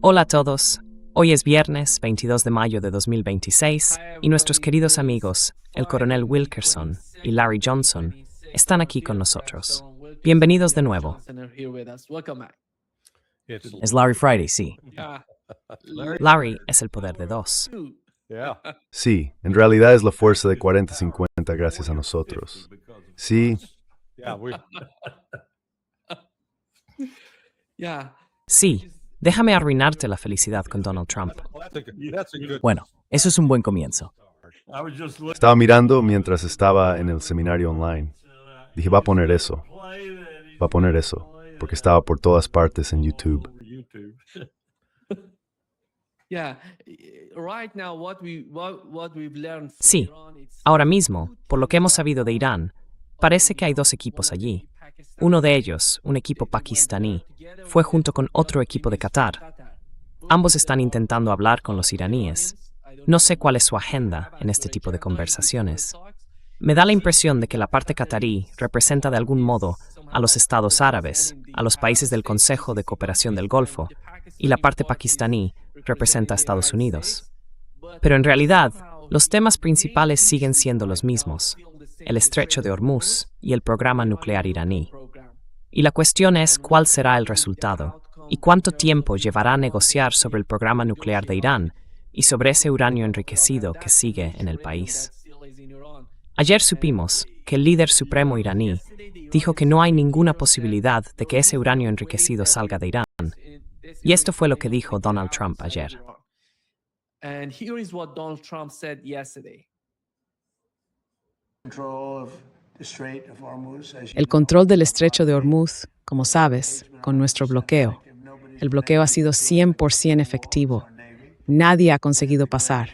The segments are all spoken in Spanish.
Hola a todos. Hoy es viernes 22 de mayo de 2026 y nuestros queridos amigos, el coronel Wilkerson y Larry Johnson, están aquí con nosotros. Bienvenidos de nuevo. Es Larry Friday, sí. Larry es el poder de dos. Sí, en realidad es la fuerza de 40-50 gracias a nosotros. Sí, Sí, déjame arruinarte la felicidad con Donald Trump. Bueno, eso es un buen comienzo. estaba mirando mientras estaba en el seminario online. Dije, va a poner eso, porque estaba por todas partes en YouTube. Sí, ahora mismo, por lo que hemos sabido de Irán, parece que hay dos equipos allí. Uno de ellos, un equipo pakistaní, fue junto con otro equipo de Qatar. Ambos están intentando hablar con los iraníes. No sé cuál es su agenda en este tipo de conversaciones. Me da la impresión de que la parte qatarí representa de algún modo a los estados árabes, a los países del Consejo de Cooperación del Golfo, y la parte pakistaní representa a Estados Unidos. Pero en realidad, los temas principales siguen siendo los mismos: el estrecho de Hormuz y el programa nuclear iraní. Y la cuestión es cuál será el resultado y cuánto tiempo llevará a negociar sobre el programa nuclear de Irán y sobre ese uranio enriquecido que sigue en el país. Ayer supimos que el líder supremo iraní dijo que no hay ninguna posibilidad de que ese uranio enriquecido salga de Irán. Y esto fue lo que dijo Donald Trump ayer. And here is what Donald Trump said yesterday. El control del estrecho de Hormuz, como sabes, con nuestro bloqueo. El bloqueo ha sido 100% efectivo. Nadie ha conseguido pasar.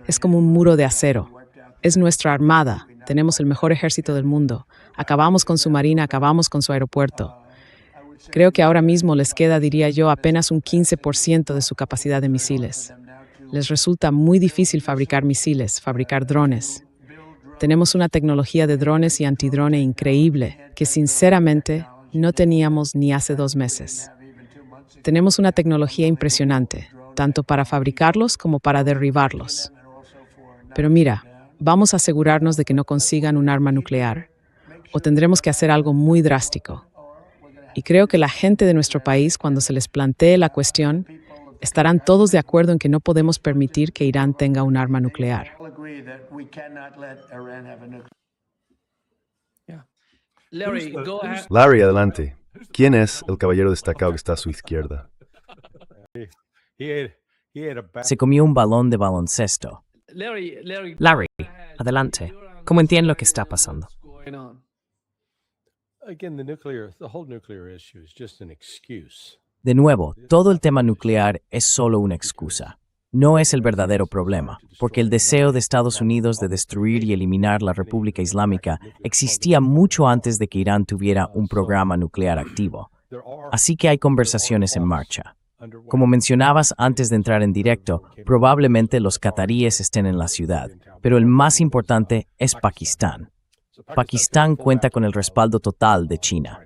Es como un muro de acero. Es nuestra armada. Tenemos el mejor ejército del mundo. Acabamos con su marina, acabamos con su aeropuerto. Creo que ahora mismo les queda, diría yo, apenas un 15% de su capacidad de misiles. Les resulta muy difícil fabricar misiles, fabricar drones. Tenemos una tecnología de drones y antidrone increíble que sinceramente no teníamos ni hace 2 meses. Tenemos una tecnología impresionante, tanto para fabricarlos como para derribarlos. Pero mira, vamos a asegurarnos de que no consigan un arma nuclear, o tendremos que hacer algo muy drástico. Y creo que la gente de nuestro país, cuando se les plantee la cuestión, estarán todos de acuerdo en que no podemos permitir que Irán tenga un arma nuclear. Larry, go ahead. Larry, adelante. ¿Quién es el caballero destacado que está a su izquierda? Se comió un balón de baloncesto. Larry, adelante. ¿Cómo entienden lo que está pasando? De nuevo, todo el tema nuclear es solo una excusa. No es el verdadero problema, porque el deseo de Estados Unidos de destruir y eliminar la República Islámica existía mucho antes de que Irán tuviera un programa nuclear activo. Así que hay conversaciones en marcha. Como mencionabas antes de entrar en directo, probablemente los qataríes estén en la ciudad, pero el más importante es Pakistán. Pakistán cuenta con el respaldo total de China.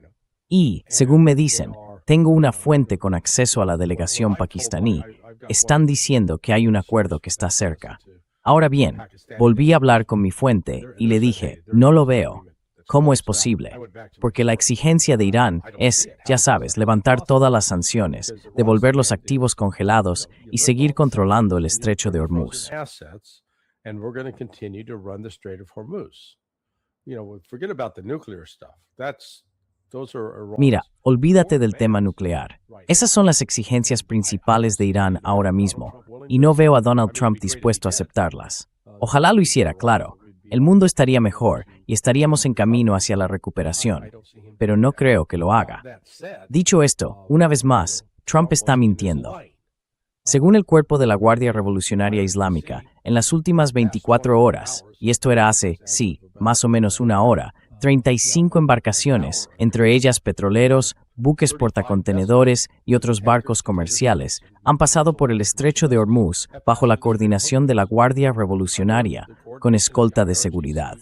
Y, según me dicen, tengo una fuente con acceso a la delegación pakistaní. Están diciendo que hay un acuerdo que está cerca. Ahora bien, volví a hablar con mi fuente y le dije, no lo veo. ¿Cómo es posible? Porque la exigencia de Irán es, ya sabes, levantar todas las sanciones, devolver los activos congelados y seguir controlando el estrecho de Hormuz. Mira, olvídate del tema nuclear. Esas son las exigencias principales de Irán ahora mismo, y no veo a Donald Trump dispuesto a aceptarlas. Ojalá lo hiciera, claro. El mundo estaría mejor y estaríamos en camino hacia la recuperación, pero no creo que lo haga. Dicho esto, una vez más, Trump está mintiendo. Según el Cuerpo de la Guardia Revolucionaria Islámica, en las últimas 24 horas, y esto era hace, sí, más o menos una hora, 35 embarcaciones, entre ellas petroleros, buques portacontenedores y otros barcos comerciales han pasado por el estrecho de Hormuz bajo la coordinación de la Guardia Revolucionaria, con escolta de seguridad.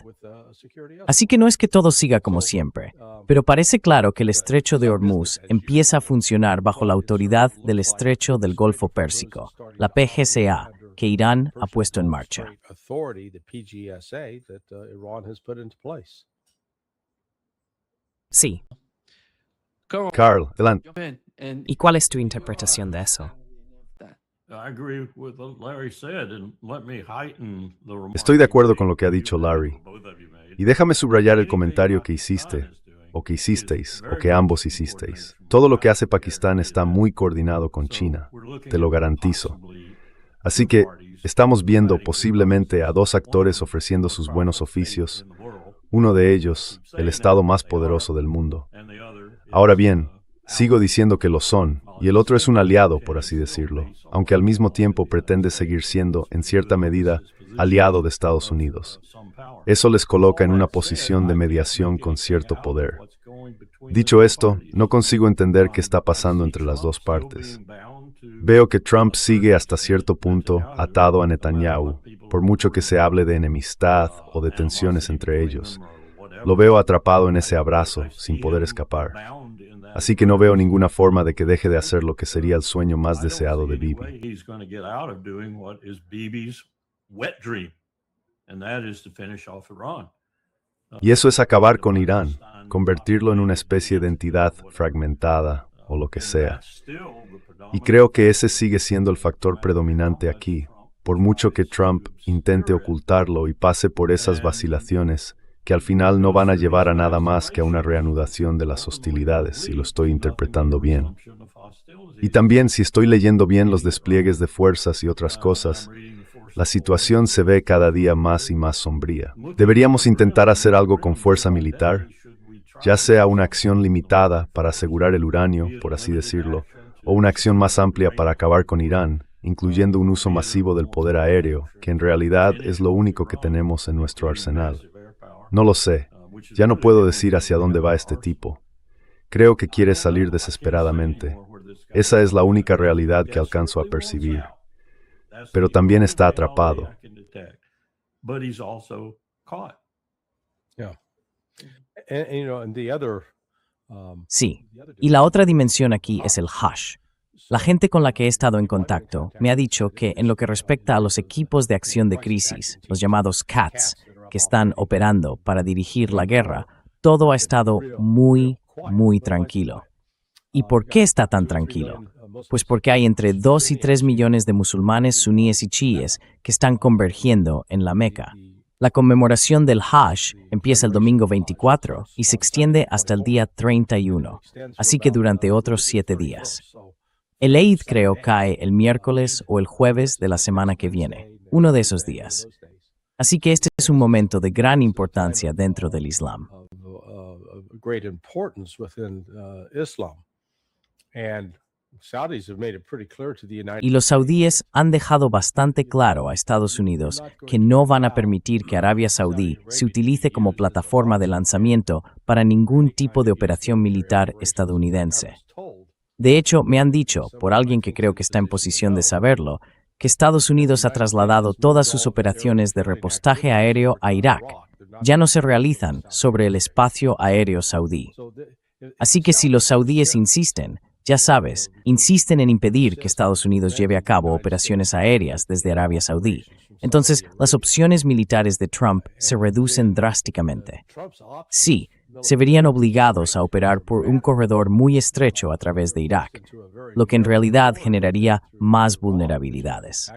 Así que no es que todo siga como siempre, pero parece claro que el estrecho de Hormuz empieza a funcionar bajo la autoridad del estrecho del Golfo Pérsico, la PGCA, que Irán ha puesto en marcha. Sí. Carl, adelante. ¿Y cuál es tu interpretación de eso? Estoy de acuerdo con lo que ha dicho Larry. Y déjame subrayar el comentario que hiciste, o que hicisteis, o que ambos hicisteis. Todo lo que hace Pakistán está muy coordinado con China, te lo garantizo. Así que estamos viendo posiblemente a dos actores ofreciendo sus buenos oficios, uno de ellos, el Estado más poderoso del mundo. Ahora bien, sigo diciendo que lo son, y el otro es un aliado, por así decirlo, aunque al mismo tiempo pretende seguir siendo, en cierta medida, aliado de Estados Unidos. Eso les coloca en una posición de mediación con cierto poder. Dicho esto, no consigo entender qué está pasando entre las dos partes. Veo que Trump sigue hasta cierto punto atado a Netanyahu, por mucho que se hable de enemistad o de tensiones entre ellos. Lo veo atrapado en ese abrazo, sin poder escapar. Así que no veo ninguna forma de que deje de hacer lo que sería el sueño más deseado de Bibi. Y eso es acabar con Irán, convertirlo en una especie de entidad fragmentada o lo que sea. Y creo que ese sigue siendo el factor predominante aquí, por mucho que Trump intente ocultarlo y pase por esas vacilaciones que al final no van a llevar a nada más que a una reanudación de las hostilidades, si lo estoy interpretando bien. Y también, si estoy leyendo bien los despliegues de fuerzas y otras cosas, la situación se ve cada día más y más sombría. ¿Deberíamos intentar hacer algo con fuerza militar? Ya sea una acción limitada para asegurar el uranio, por así decirlo, o una acción más amplia para acabar con Irán, incluyendo un uso masivo del poder aéreo, que en realidad es lo único que tenemos en nuestro arsenal. No lo sé. Ya no puedo decir hacia dónde va este tipo. Creo que quiere salir desesperadamente. Esa es la única realidad que alcanzo a percibir. Pero también está atrapado. Sí, y la otra dimensión aquí es el hush. La gente con la que he estado en contacto me ha dicho que en lo que respecta a los equipos de acción de crisis, los llamados CATS, que están operando para dirigir la guerra, todo ha estado muy tranquilo. ¿Y por qué está tan tranquilo? Pues porque hay entre 2 y 3 millones de musulmanes suníes y chiíes que están convergiendo en la Meca. La conmemoración del Hajj empieza el domingo 24 y se extiende hasta el día 31, así que durante otros 7 días. El Eid, creo, cae el miércoles o el jueves de la semana que viene, uno de esos días. Así que este es un momento de gran importancia dentro del Islam. Y los saudíes han dejado bastante claro a Estados Unidos que no van a permitir que Arabia Saudí se utilice como plataforma de lanzamiento para ningún tipo de operación militar estadounidense. De hecho, me han dicho, por alguien que creo que está en posición de saberlo, que Estados Unidos ha trasladado todas sus operaciones de repostaje aéreo a Irak. Ya no se realizan sobre el espacio aéreo saudí. Así que si los saudíes insisten, ya sabes, insisten en impedir que Estados Unidos lleve a cabo operaciones aéreas desde Arabia Saudí, entonces las opciones militares de Trump se reducen drásticamente. Sí, se verían obligados a operar por un corredor muy estrecho a través de Irak, lo que en realidad generaría más vulnerabilidades.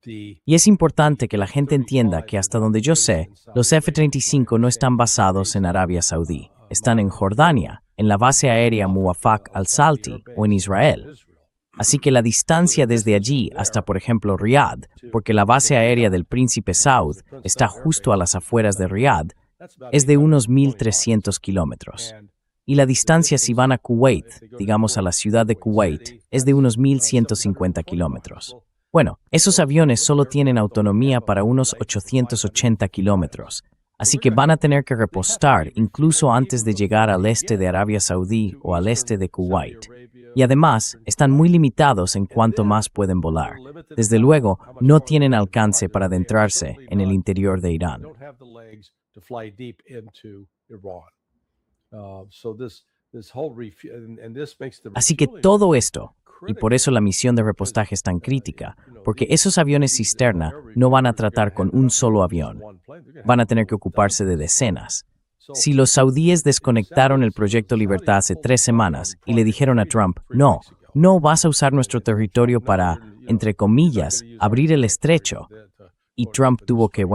Y es importante que la gente entienda que hasta donde yo sé, los F-35 no están basados en Arabia Saudí, están en Jordania, en la base aérea Muwafaq al-Salti o en Israel. Así que la distancia desde allí hasta, por ejemplo, Riad, porque la base aérea del Príncipe Saud está justo a las afueras de Riad, es de unos 1.300 kilómetros. Y la distancia si van a Kuwait, digamos a la ciudad de Kuwait, es de unos 1.150 kilómetros. Bueno, esos aviones solo tienen autonomía para unos 880 kilómetros, así que van a tener que repostar incluso antes de llegar al este de Arabia Saudí o al este de Kuwait. Y además, están muy limitados en cuánto más pueden volar. Desde luego, no tienen alcance para adentrarse en el interior de Irán. Así que todo esto, y por eso la misión de repostaje es tan crítica, porque esos aviones cisterna no van a tratar con un solo avión, van a tener que ocuparse de decenas. Si los saudíes desconectaron el Proyecto Libertad hace 3 semanas y le dijeron a Trump, no vas a usar nuestro territorio para, entre comillas, abrir el estrecho, y Trump tuvo que,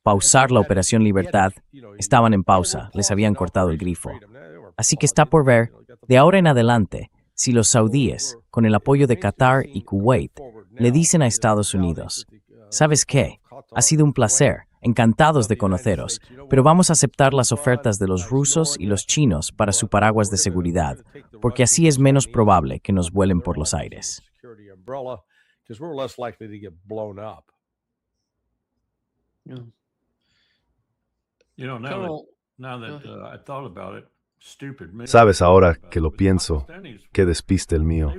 pausar la Operación Libertad, estaban en pausa, les habían cortado el grifo. Así que está por ver, de ahora en adelante, si los saudíes, con el apoyo de Qatar y Kuwait, le dicen a Estados Unidos, ¿sabes qué? Ha sido un placer, encantados de conoceros, pero vamos a aceptar las ofertas de los rusos y los chinos para su paraguas de seguridad, porque así es menos probable que nos vuelen por los aires. Sabes, ahora que lo pienso, qué despiste el mío.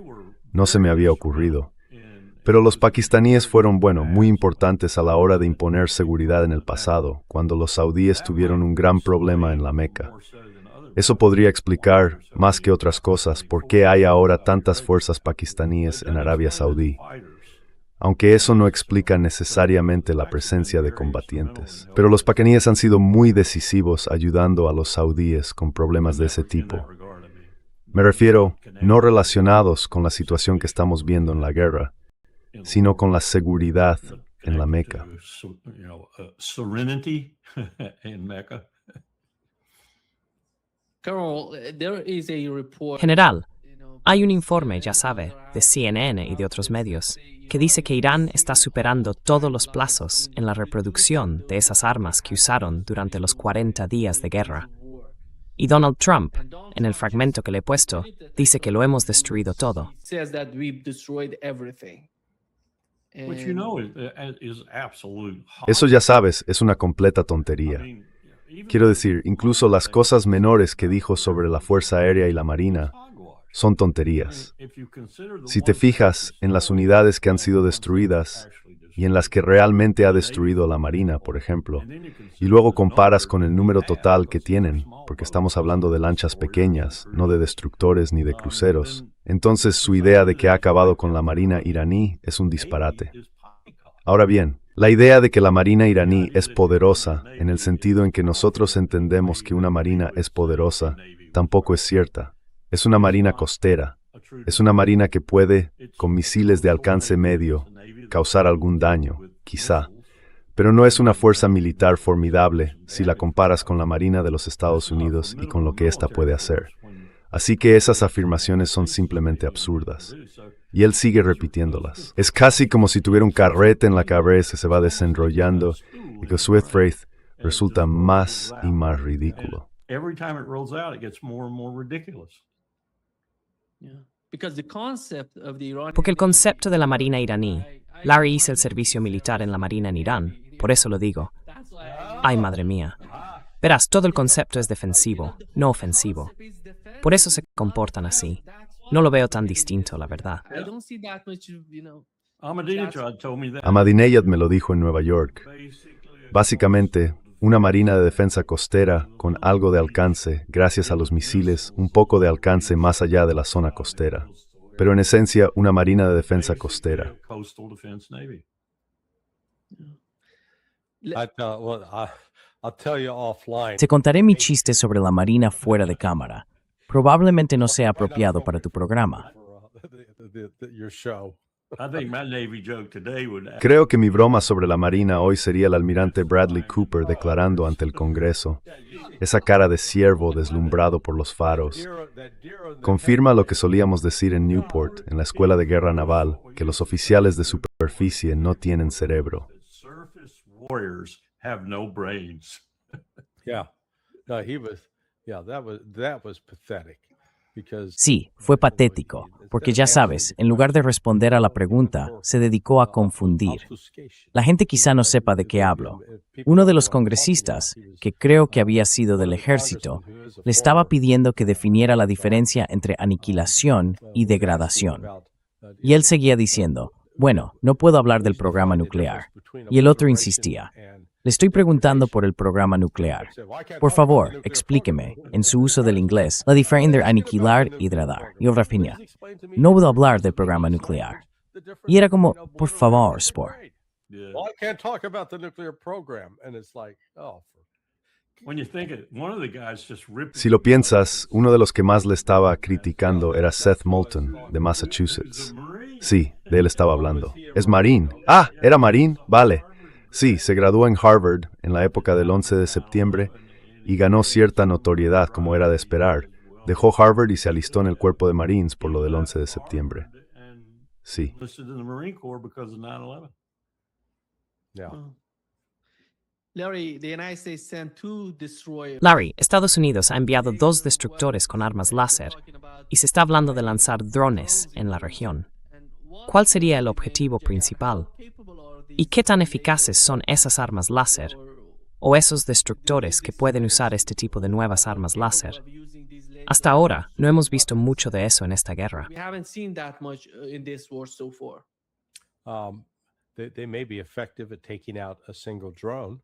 No se me había ocurrido. Pero los pakistaníes fueron, muy importantes a la hora de imponer seguridad en el pasado, cuando los saudíes tuvieron un gran problema en la Meca. Eso podría explicar, más que otras cosas, por qué hay ahora tantas fuerzas pakistaníes en Arabia Saudí. Aunque eso no explica necesariamente la presencia de combatientes. Pero los pakistaníes han sido muy decisivos ayudando a los saudíes con problemas de ese tipo. Me refiero, no relacionados con la situación que estamos viendo en la guerra, sino con la seguridad en la Meca. General, hay un informe, ya sabe, de CNN y de otros medios, que dice que Irán está superando todos los plazos en la reproducción de esas armas que usaron durante los 40 días de guerra. Y Donald Trump, en el fragmento que le he puesto, dice que lo hemos destruido todo. Eso ya sabes, es una completa tontería. Quiero decir, incluso las cosas menores que dijo sobre la Fuerza Aérea y la Marina son tonterías. Si te fijas en las unidades que han sido destruidas y en las que realmente ha destruido la Marina, por ejemplo, y luego comparas con el número total que tienen, porque estamos hablando de lanchas pequeñas, no de destructores ni de cruceros, entonces su idea de que ha acabado con la Marina iraní es un disparate. Ahora bien, la idea de que la Marina iraní es poderosa, en el sentido en que nosotros entendemos que una Marina es poderosa, tampoco es cierta. Es una Marina costera. Es una Marina que puede, con misiles de alcance medio, causar algún daño, quizá. Pero no es una fuerza militar formidable si la comparas con la Marina de los Estados Unidos y con lo que ésta puede hacer. Así que esas afirmaciones son simplemente absurdas. Y él sigue repitiéndolas. Es casi como si tuviera un carrete en la cabeza que se va desenrollando y que su Wraith resulta más y más ridículo. Porque el concepto de la Marina iraní, Larry hizo el servicio militar en la Marina en Irán, por eso lo digo. Ay, madre mía. Verás, todo el concepto es defensivo, no ofensivo. Por eso se comportan así. No lo veo tan distinto, la verdad. Ahmadinejad me lo dijo en Nueva York. Básicamente, una marina de defensa costera con algo de alcance, gracias a los misiles, un poco de alcance más allá de la zona costera. Pero en esencia, una marina de defensa costera. Te contaré mi chiste sobre la Marina fuera de cámara. Probablemente no sea apropiado para tu programa. Creo que mi broma sobre la Marina hoy sería el almirante Bradley Cooper declarando ante el Congreso. Esa cara de ciervo deslumbrado por los faros. Confirma lo que solíamos decir en Newport, en la Escuela de Guerra Naval, que los oficiales de superficie no tienen cerebro. Sí, fue patético, porque ya sabes, en lugar de responder a la pregunta, se dedicó a confundir. La gente quizá no sepa de qué hablo. Uno de los congresistas, que creo que había sido del ejército, le estaba pidiendo que definiera la diferencia entre aniquilación y degradación. Y él seguía diciendo, bueno, no puedo hablar del programa nuclear. Y el otro insistía, le estoy preguntando por el programa nuclear. Por favor, explíqueme, en su uso del inglés, la diferencia entre aniquilar y degradar. Y otra opinión, no puedo hablar del programa nuclear. Y era como, por favor, Spore. Well, I can't talk about the nuclear program. And it's like, oh. When you think it, one of the guys just ripped. Si lo piensas, uno de los que más le estaba criticando era Seth Moulton, de Massachusetts. Sí, de él estaba hablando. Es Marine. Ah, ¿era Marine? Vale. Sí, se graduó en Harvard en la época del 11 de septiembre y ganó cierta notoriedad como era de esperar. Dejó Harvard y se alistó en el cuerpo de Marines por lo del 11 de septiembre. Sí. Enlisted in the Marine Corps because of 9/11. Yeah. Larry, the United States sent 2 destroyers. Larry, Estados Unidos ha enviado 2 destructores con armas láser y se está hablando de lanzar drones en la región. ¿Cuál sería el objetivo principal? ¿Y qué tan eficaces son esas armas láser? ¿O esos destructores que pueden usar este tipo de nuevas armas láser? Hasta ahora, no hemos visto mucho de eso en esta guerra. We haven't seen that much in this war so far. They may be effective at taking out a single drone.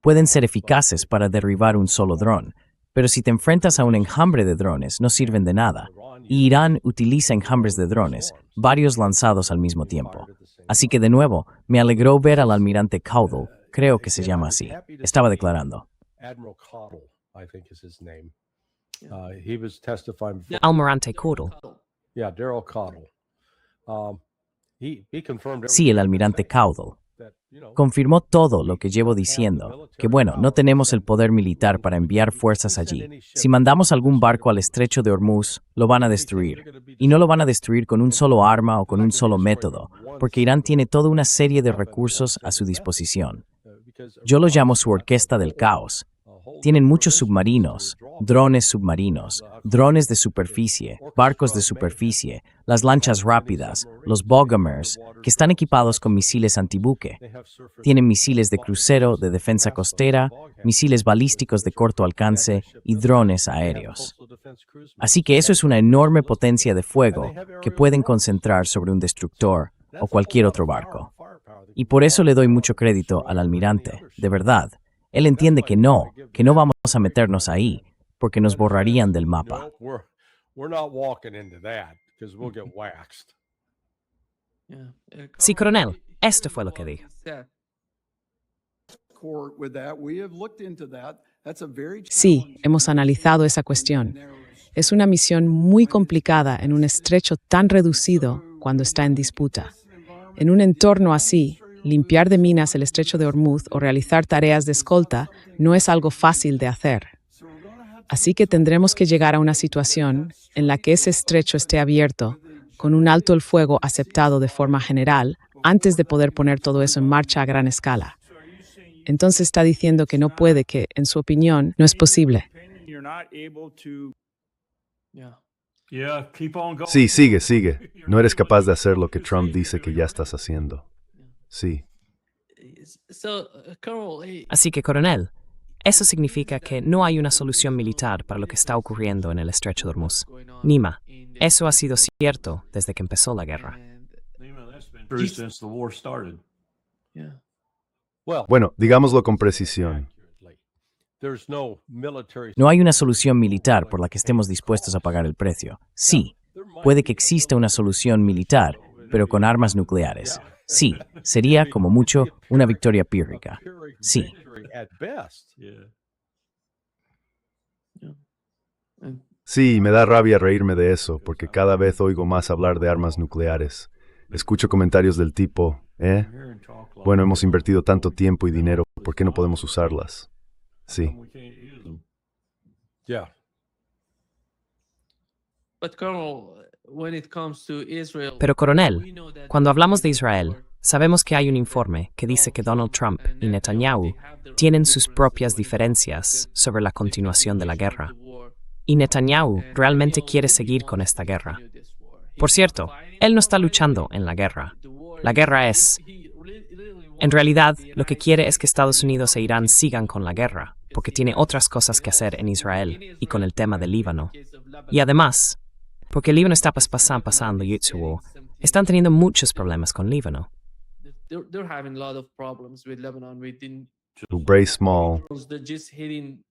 Pueden ser eficaces para derribar un solo dron, pero si te enfrentas a un enjambre de drones, no sirven de nada. Y Irán utiliza enjambres de drones, varios lanzados al mismo tiempo. Así que de nuevo, me alegró ver al almirante Caudle, creo que se llama así. Estaba declarando. Admiral Cottle, I think is his name. He was testifying before. Almirante Caudle. Yeah, Daryl Cottle. He confirmed Sí, el almirante Caudle. Confirmó todo lo que llevo diciendo, que bueno, no tenemos el poder militar para enviar fuerzas allí. Si mandamos algún barco al estrecho de Hormuz, lo van a destruir. Y no lo van a destruir con un solo arma o con un solo método, porque Irán tiene toda una serie de recursos a su disposición. Yo lo llamo su orquesta del caos. Tienen muchos submarinos, drones submarinos, drones de superficie, barcos de superficie, las lanchas rápidas, los bogamers, que están equipados con misiles antibuque. Tienen misiles de crucero, de defensa costera, misiles balísticos de corto alcance y drones aéreos. Así que eso es una enorme potencia de fuego que pueden concentrar sobre un destructor o cualquier otro barco. Y por eso le doy mucho crédito al almirante, de verdad. Él entiende que no vamos a meternos ahí, porque nos borrarían del mapa. We're not walking into that because we'll get waxed. Sí, coronel, esto fue lo que dijo. Sí, hemos analizado esa cuestión. Es una misión muy complicada en un estrecho tan reducido cuando está en disputa. En un entorno así, limpiar de minas el estrecho de Hormuz o realizar tareas de escolta no es algo fácil de hacer. Así que tendremos que llegar a una situación en la que ese estrecho esté abierto, con un alto el fuego aceptado de forma general, antes de poder poner todo eso en marcha a gran escala. Entonces está diciendo que no puede, que, en su opinión, no es posible. Yeah, keep on going. Sí, sigue. No eres capaz de hacer lo que Trump dice que ya estás haciendo. Sí. So, Colonel, Así que, coronel, eso significa que no hay una solución militar para lo que está ocurriendo en el estrecho de Hormuz. Nima, eso ha sido cierto desde que empezó la guerra. Nima, that's been true since the war started. yeah. Well, Bueno, digámoslo con precisión. there's no military. No hay una solución militar por la que estemos dispuestos a pagar el precio. Sí, puede que exista una solución militar, pero con armas nucleares. Sí, sería, como mucho, una victoria pírrica. Sí. At best. Yeah. Sí, me da rabia reírme de eso, porque cada vez oigo más hablar de armas nucleares. Escucho comentarios del tipo, Hear and talk like bueno, hemos invertido tanto tiempo y dinero, ¿por qué no podemos usarlas? Sí. we can't use them. Yeah. But Colonel, when it comes to Israel, Pero, we coronel, know that cuando hablamos de Israel, sabemos que hay un informe que dice que Donald Trump y Netanyahu tienen sus propias diferencias sobre la continuación de la guerra. Y Netanyahu realmente quiere seguir con esta guerra. Por cierto, él no está luchando en la guerra. La guerra es... En realidad, lo que quiere es que Estados Unidos e Irán sigan con la guerra, porque tiene otras cosas que hacer en Israel y con el tema del Líbano. Y además, porque el Líbano está pasando Yitzuo, están teniendo muchos problemas con Líbano. They're having a lot of problems with Lebanon. Bray Small, They're just hitting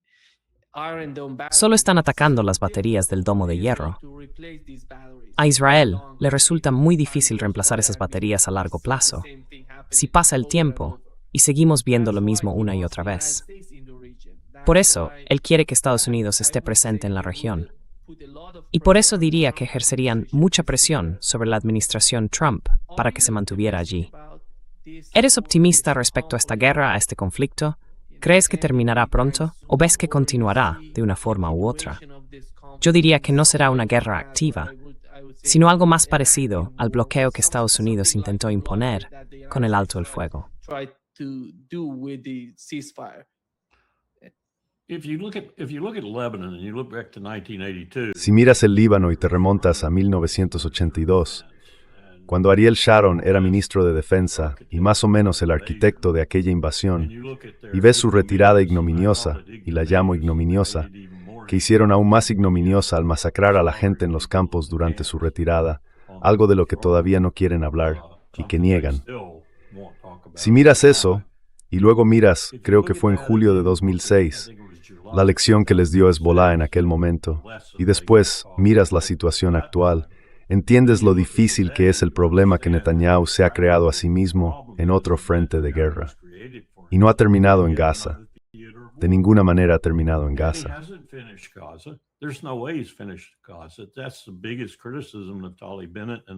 Iron Dome batteries. Solo están atacando las baterías del domo de hierro. To replace these batteries. A Israel le resulta muy difícil reemplazar esas baterías a largo plazo. Si pasa el tiempo y seguimos viendo lo mismo una y otra vez. Por eso, él quiere que Estados Unidos esté presente en la región. Y por eso diría que ejercerían mucha presión sobre la administración Trump para que se mantuviera allí. ¿Eres optimista respecto a esta guerra, a este conflicto? ¿Crees que terminará pronto o ves que continuará de una forma u otra? Yo diría que no será una guerra activa, sino algo más parecido al bloqueo que Estados Unidos intentó imponer con el alto el fuego. Try to do with the ceasefire. If you look at Lebanon and you look back to 1982, si miras el Líbano y te remontas a 1982, cuando Ariel Sharon era ministro de Defensa y más o menos el arquitecto de aquella invasión, y ves su retirada ignominiosa, y la llamo ignominiosa, que hicieron aún más ignominiosa al masacrar a la gente en los campos durante su retirada, algo de lo que todavía no quieren hablar y que niegan. Si miras eso, y luego miras, creo que fue en julio de 2006, la lección que les dio Hezbollah en aquel momento, y después miras la situación actual, entiendes lo difícil que es el problema que Netanyahu se ha creado a sí mismo en otro frente de guerra. Y no ha terminado en Gaza. De ninguna manera ha terminado en Gaza.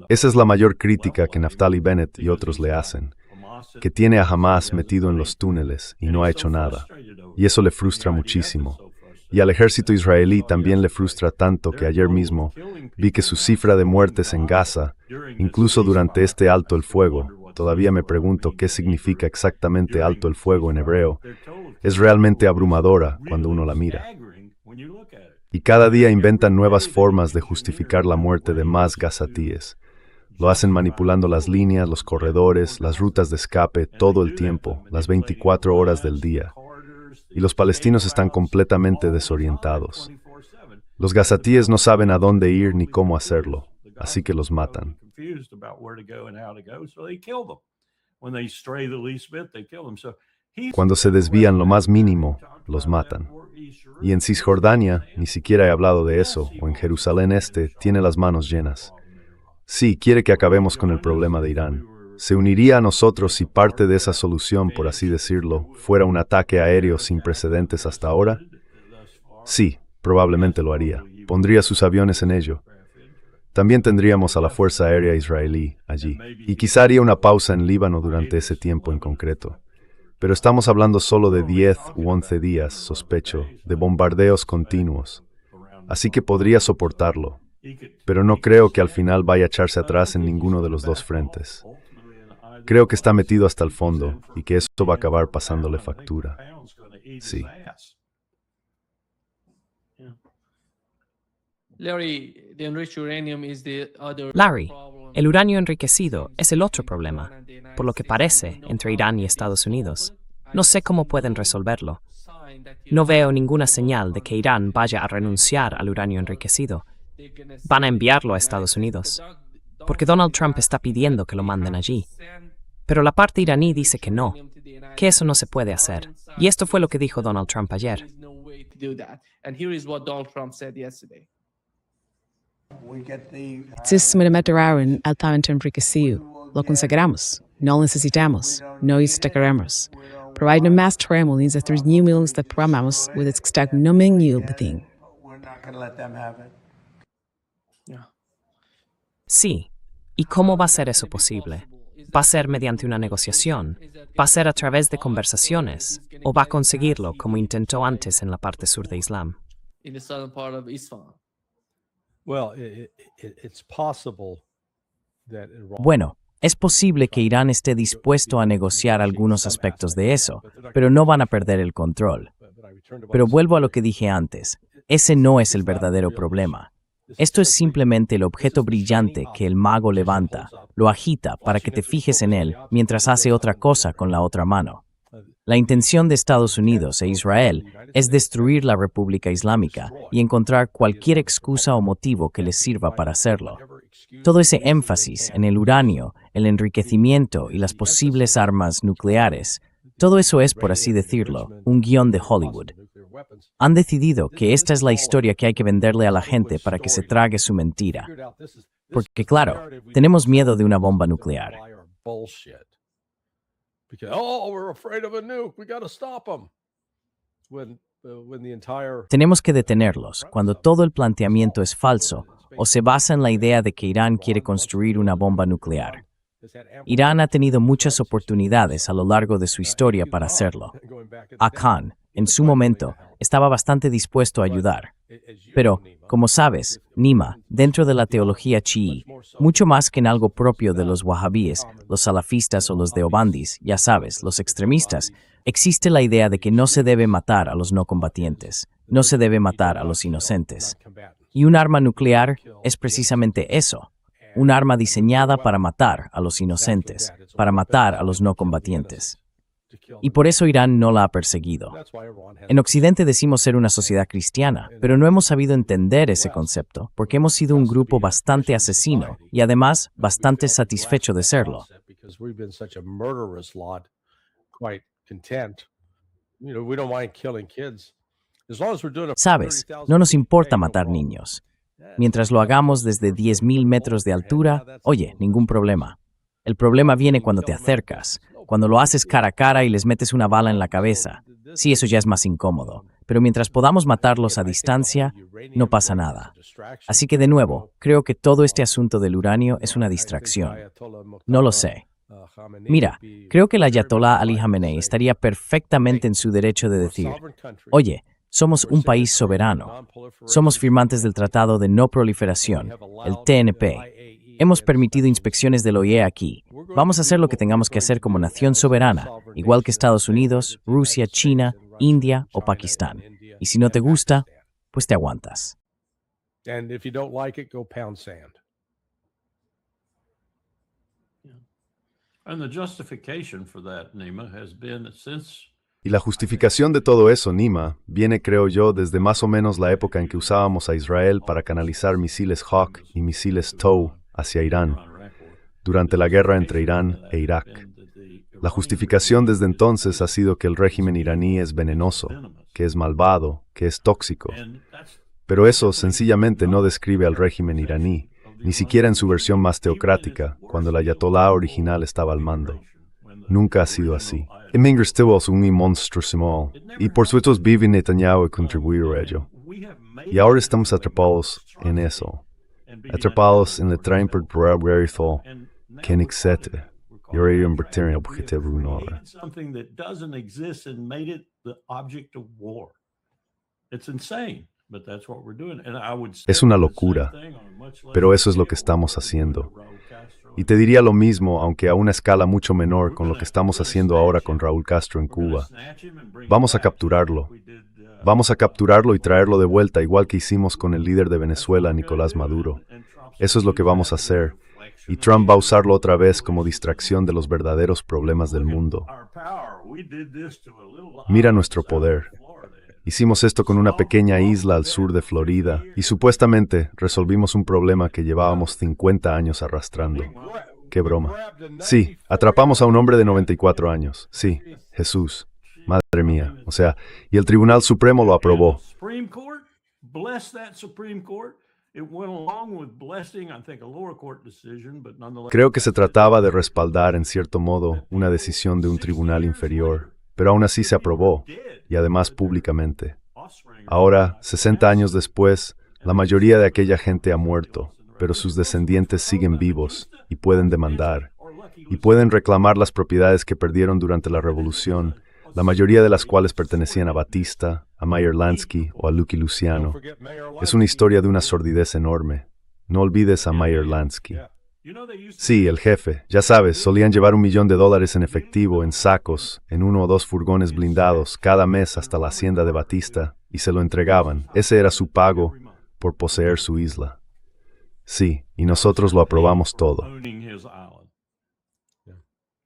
Esa es la mayor crítica que Naftali Bennett y otros le hacen, que tiene a Hamas metido en los túneles y no ha hecho nada. Y eso le frustra muchísimo. Y al ejército israelí también le frustra tanto que ayer mismo vi que su cifra de muertes en Gaza, incluso durante este alto el fuego, todavía me pregunto qué significa exactamente alto el fuego en hebreo, es realmente abrumadora cuando uno la mira. Y cada día inventan nuevas formas de justificar la muerte de más gazatíes. Lo hacen manipulando las líneas, los corredores, las rutas de escape todo el tiempo, las 24 horas del día. Y los palestinos están completamente desorientados. Los gazatíes no saben a dónde ir ni cómo hacerlo, así que los matan. Cuando se desvían lo más mínimo, los matan. Y en Cisjordania, ni siquiera he hablado de eso, o en Jerusalén Este, tiene las manos llenas. Sí, quiere que acabemos con el problema de Irán. ¿Se uniría a nosotros si parte de esa solución, por así decirlo, fuera un ataque aéreo sin precedentes hasta ahora? Sí, probablemente lo haría. Pondría sus aviones en ello. También tendríamos a la Fuerza Aérea Israelí allí. Y quizá haría una pausa en Líbano durante ese tiempo en concreto. Pero estamos hablando solo de 10 u 11 días, sospecho, de bombardeos continuos. Así que podría soportarlo. Pero no creo que al final vaya a echarse atrás en ninguno de los dos frentes. Creo que está metido hasta el fondo y que eso va a acabar pasándole factura. Sí. Larry, the enriched uranium is the other Larry, problem. el uranio enriquecido es el otro problema, por lo que parece, entre Irán y Estados Unidos. No sé cómo pueden resolverlo. No veo ninguna señal de que Irán vaya a renunciar al uranio enriquecido. Van a enviarlo a Estados Unidos, porque Donald Trump está pidiendo que lo manden allí. Pero la parte iraní dice que no, que eso no se puede hacer. Y esto fue lo que dijo Donald Trump ayer. There is no way to do that. And here is what Donald Trump said yesterday. Este milimetraron altamente enriquecido. Lo conseguiremos. No lo necesitamos. No destacaremos. Providing a mass tremor means that there's new millions that programamos with its stack numbing you thing. Sí. ¿Y cómo va a ser eso posible? ¿Va a ser mediante una negociación? ¿Va a ser a través de conversaciones? ¿O va a conseguirlo como intentó antes en la parte sur de Islam? In the southern part of Isfahan. Well, it's possible that Iran... Bueno, es posible que Irán esté dispuesto a negociar algunos aspectos de eso, pero no van a perder el control. Pero vuelvo a lo que dije antes. Ese no es el verdadero problema. Esto es simplemente el objeto brillante que el mago levanta, lo agita para que te fijes en él mientras hace otra cosa con la otra mano. La intención de Estados Unidos e Israel es destruir la República Islámica y encontrar cualquier excusa o motivo que les sirva para hacerlo. Todo ese énfasis en el uranio, el enriquecimiento y las posibles armas nucleares, todo eso es, por así decirlo, un guión de Hollywood. Han decidido que esta es la historia que hay que venderle a la gente para que se trague su mentira. Porque claro, tenemos miedo de una bomba nuclear. Tenemos que detenerlos cuando todo el planteamiento es falso o se basa en la idea de que Irán quiere construir una bomba nuclear. Irán ha tenido muchas oportunidades a lo largo de su historia para hacerlo. Khan, en su momento, estaba bastante dispuesto a ayudar. Pero, como sabes, Nima, dentro de la teología chií, mucho más que en algo propio de los wahabíes, los salafistas o los deobandis, ya sabes, los extremistas, existe la idea de que no se debe matar a los no combatientes, no se debe matar a los inocentes. Y un arma nuclear es precisamente eso. Un arma diseñada para matar a los inocentes, para matar a los no combatientes. Y por eso Irán no la ha perseguido. En Occidente decimos ser una sociedad cristiana, pero no hemos sabido entender ese concepto, porque hemos sido un grupo bastante asesino y además bastante satisfecho de serlo. Sabes, no nos importa matar niños. Mientras lo hagamos desde 10.000 metros de altura, oye, ningún problema. El problema viene cuando te acercas, cuando lo haces cara a cara y les metes una bala en la cabeza. Sí, eso ya es más incómodo, pero mientras podamos matarlos a distancia, no pasa nada. Así que de nuevo, creo que todo este asunto del uranio es una distracción. No lo sé. Mira, creo que el Ayatollah Ali Khamenei estaría perfectamente en su derecho de decir, oye, somos un país soberano. Somos firmantes del Tratado de No Proliferación, el TNP. Hemos permitido inspecciones del OIE aquí. Vamos a hacer lo que tengamos que hacer como nación soberana, igual que Estados Unidos, Rusia, China, India o Pakistán. Y si no te gusta, pues te aguantas. And the justification for that, Nima, has been since Y la justificación de todo eso, Nima, viene, creo yo, desde más o menos la época en que usábamos a Israel para canalizar misiles Hawk y misiles TOW hacia Irán, durante la guerra entre Irán e Irak. La justificación desde entonces ha sido que el régimen iraní es venenoso, que es malvado, que es tóxico. Pero eso sencillamente no describe al régimen iraní, ni siquiera en su versión más teocrática, cuando el ayatolá original estaba al mando. Nunca ha sido así. Es un monstruoso, y por supuesto vive Netanyahu a contribuir a ello. Y ahora estamos atrapados en eso. Atrapados en el tren por Brerithol, que existe. Y ahora invertir en el objetivo ahora. Es una locura, pero eso es lo que estamos haciendo. Y te diría lo mismo, aunque a una escala mucho menor, con lo que estamos haciendo ahora con Raúl Castro en Cuba. Vamos a capturarlo. Vamos a capturarlo y traerlo de vuelta, igual que hicimos con el líder de Venezuela, Nicolás Maduro. Eso es lo que vamos a hacer. Y Trump va a usarlo otra vez como distracción de los verdaderos problemas del mundo. Mira nuestro poder. Hicimos esto con una pequeña isla al sur de Florida y supuestamente resolvimos un problema que llevábamos 50 años arrastrando. ¡Qué broma! Sí, atrapamos a un hombre de 94 años. Sí, Jesús. Madre mía. O sea, y el Tribunal Supremo lo aprobó. Creo que se trataba de respaldar, en cierto modo, una decisión de un tribunal inferior, pero aún así se aprobó, y además públicamente. Ahora, 60 años después, la mayoría de aquella gente ha muerto, pero sus descendientes siguen vivos y pueden demandar, y pueden reclamar las propiedades que perdieron durante la Revolución, la mayoría de las cuales pertenecían a Batista, a Meyer Lansky o a Lucky Luciano. Es una historia de una sordidez enorme. No olvides a Meyer Lansky. Sí, el jefe. Ya sabes, solían llevar $1 millón en efectivo, en sacos, en 1 o 2 furgones blindados, cada mes hasta la hacienda de Batista, y se lo entregaban. Ese era su pago por poseer su isla. Sí, y nosotros lo aprobamos todo.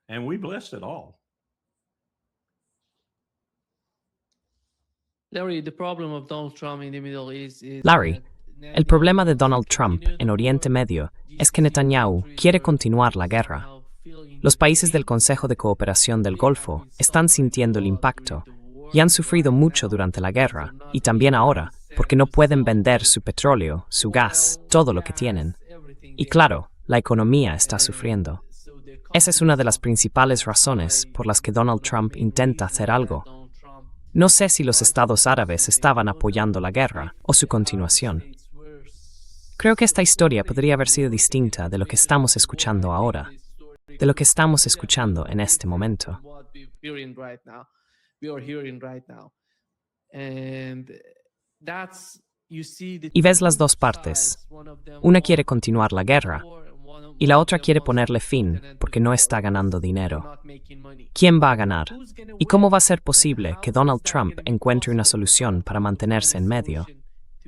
And we blessed it all. Larry, the problem of Donald Trump in the Middle East is Larry, el problema de Donald Trump en Oriente Medio es que Netanyahu quiere continuar la guerra. Los países del Consejo de Cooperación del Golfo están sintiendo el impacto y han sufrido mucho durante la guerra y también ahora porque no pueden vender su petróleo, su gas, todo lo que tienen. Y claro, la economía está sufriendo. Esa es una de las principales razones por las que Donald Trump intenta hacer algo. No sé si los estados árabes estaban apoyando la guerra o su continuación. Creo que esta historia podría haber sido distinta de lo que estamos escuchando ahora, de lo que estamos escuchando en este momento. Y ves las dos partes. Una quiere continuar la guerra y la otra quiere ponerle fin porque no está ganando dinero. ¿Quién va a ganar? ¿Y cómo va a ser posible que Donald Trump encuentre una solución para mantenerse en medio?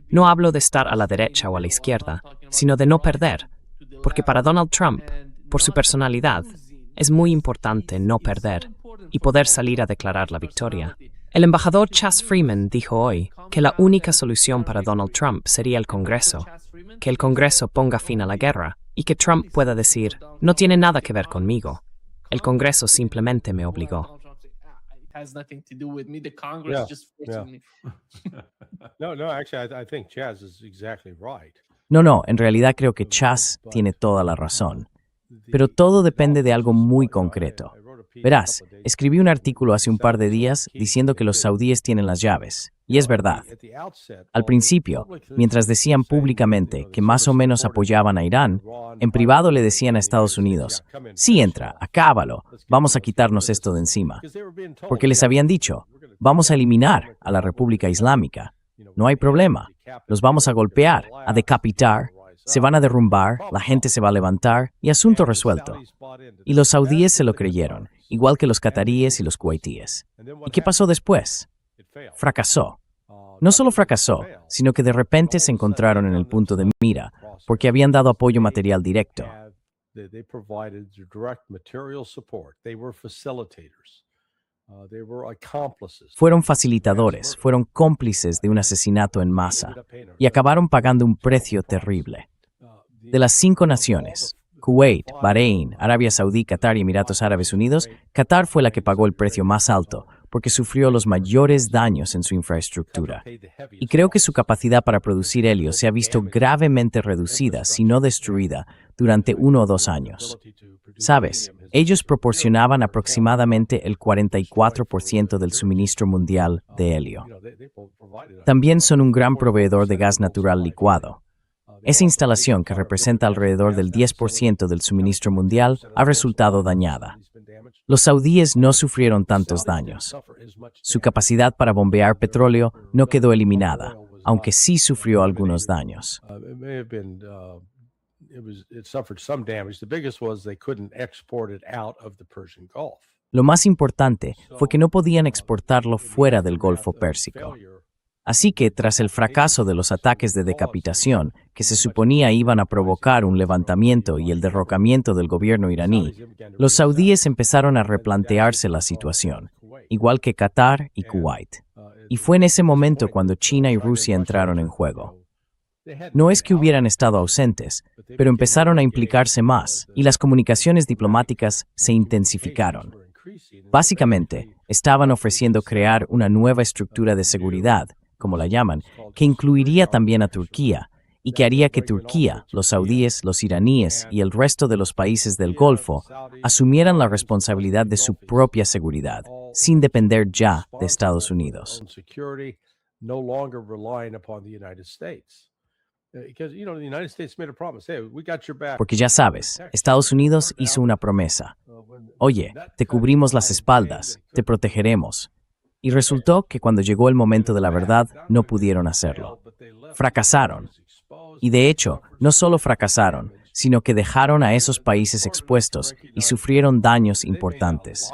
No hablo de estar a la derecha o a la izquierda, sino de no perder, porque para Donald Trump, por su personalidad, es muy importante no perder y poder salir a declarar la victoria. El embajador Chas Freeman dijo hoy que la única solución para Donald Trump sería el Congreso, que el Congreso ponga fin a la guerra y que Trump pueda decir, no tiene nada que ver conmigo. El Congreso simplemente me obligó. I think Chaz is exactly right. No, en realidad creo que Chas tiene toda la razón. Pero todo depende de algo muy concreto. Verás, escribí un artículo hace un par de días diciendo que los saudíes tienen las llaves. Y es verdad. Al principio, mientras decían públicamente que más o menos apoyaban a Irán, en privado le decían a Estados Unidos, sí entra, acábalo, vamos a quitarnos esto de encima. Porque les habían dicho, vamos a eliminar a la República Islámica. No hay problema. Los vamos a golpear, a decapitar, se van a derrumbar, la gente se va a levantar y asunto resuelto. Y los saudíes se lo creyeron, igual que los cataríes y los kuwaitíes. ¿Y qué pasó después? Fracasó. No solo fracasó, sino que de repente se encontraron en el punto de mira, porque habían dado apoyo material directo. Fueron facilitadores, fueron cómplices de un asesinato en masa y acabaron pagando un precio terrible. De las 5 naciones, Kuwait, Bahrein, Arabia Saudí, Qatar y Emiratos Árabes Unidos, Qatar fue la que pagó el precio más alto porque sufrió los mayores daños en su infraestructura. Y creo que su capacidad para producir helio se ha visto gravemente reducida, si no destruida, durante 1 o 2 años. ¿Sabes? Ellos proporcionaban aproximadamente el 44% del suministro mundial de helio. También son un gran proveedor de gas natural licuado. Esa instalación, que representa alrededor del 10% del suministro mundial, ha resultado dañada. Los saudíes no sufrieron tantos daños. Su capacidad para bombear petróleo no quedó eliminada, aunque sí sufrió algunos daños. Lo más importante fue que no podían exportarlo fuera del Golfo Pérsico. Así que, tras el fracaso de los ataques de decapitación, que se suponía iban a provocar un levantamiento y el derrocamiento del gobierno iraní, los saudíes empezaron a replantearse la situación, igual que Qatar y Kuwait. Y fue en ese momento cuando China y Rusia entraron en juego. No es que hubieran estado ausentes, pero empezaron a implicarse más y las comunicaciones diplomáticas se intensificaron. Básicamente, estaban ofreciendo crear una nueva estructura de seguridad, como la llaman, que incluiría también a Turquía y que haría que Turquía, los saudíes, los iraníes y el resto de los países del Golfo asumieran la responsabilidad de su propia seguridad, sin depender ya de Estados Unidos. Porque ya sabes, Estados Unidos hizo una promesa. Oye, te cubrimos las espaldas, te protegeremos. Y resultó que cuando llegó el momento de la verdad, no pudieron hacerlo. Fracasaron. Y de hecho, no solo fracasaron, sino que dejaron a esos países expuestos y sufrieron daños importantes.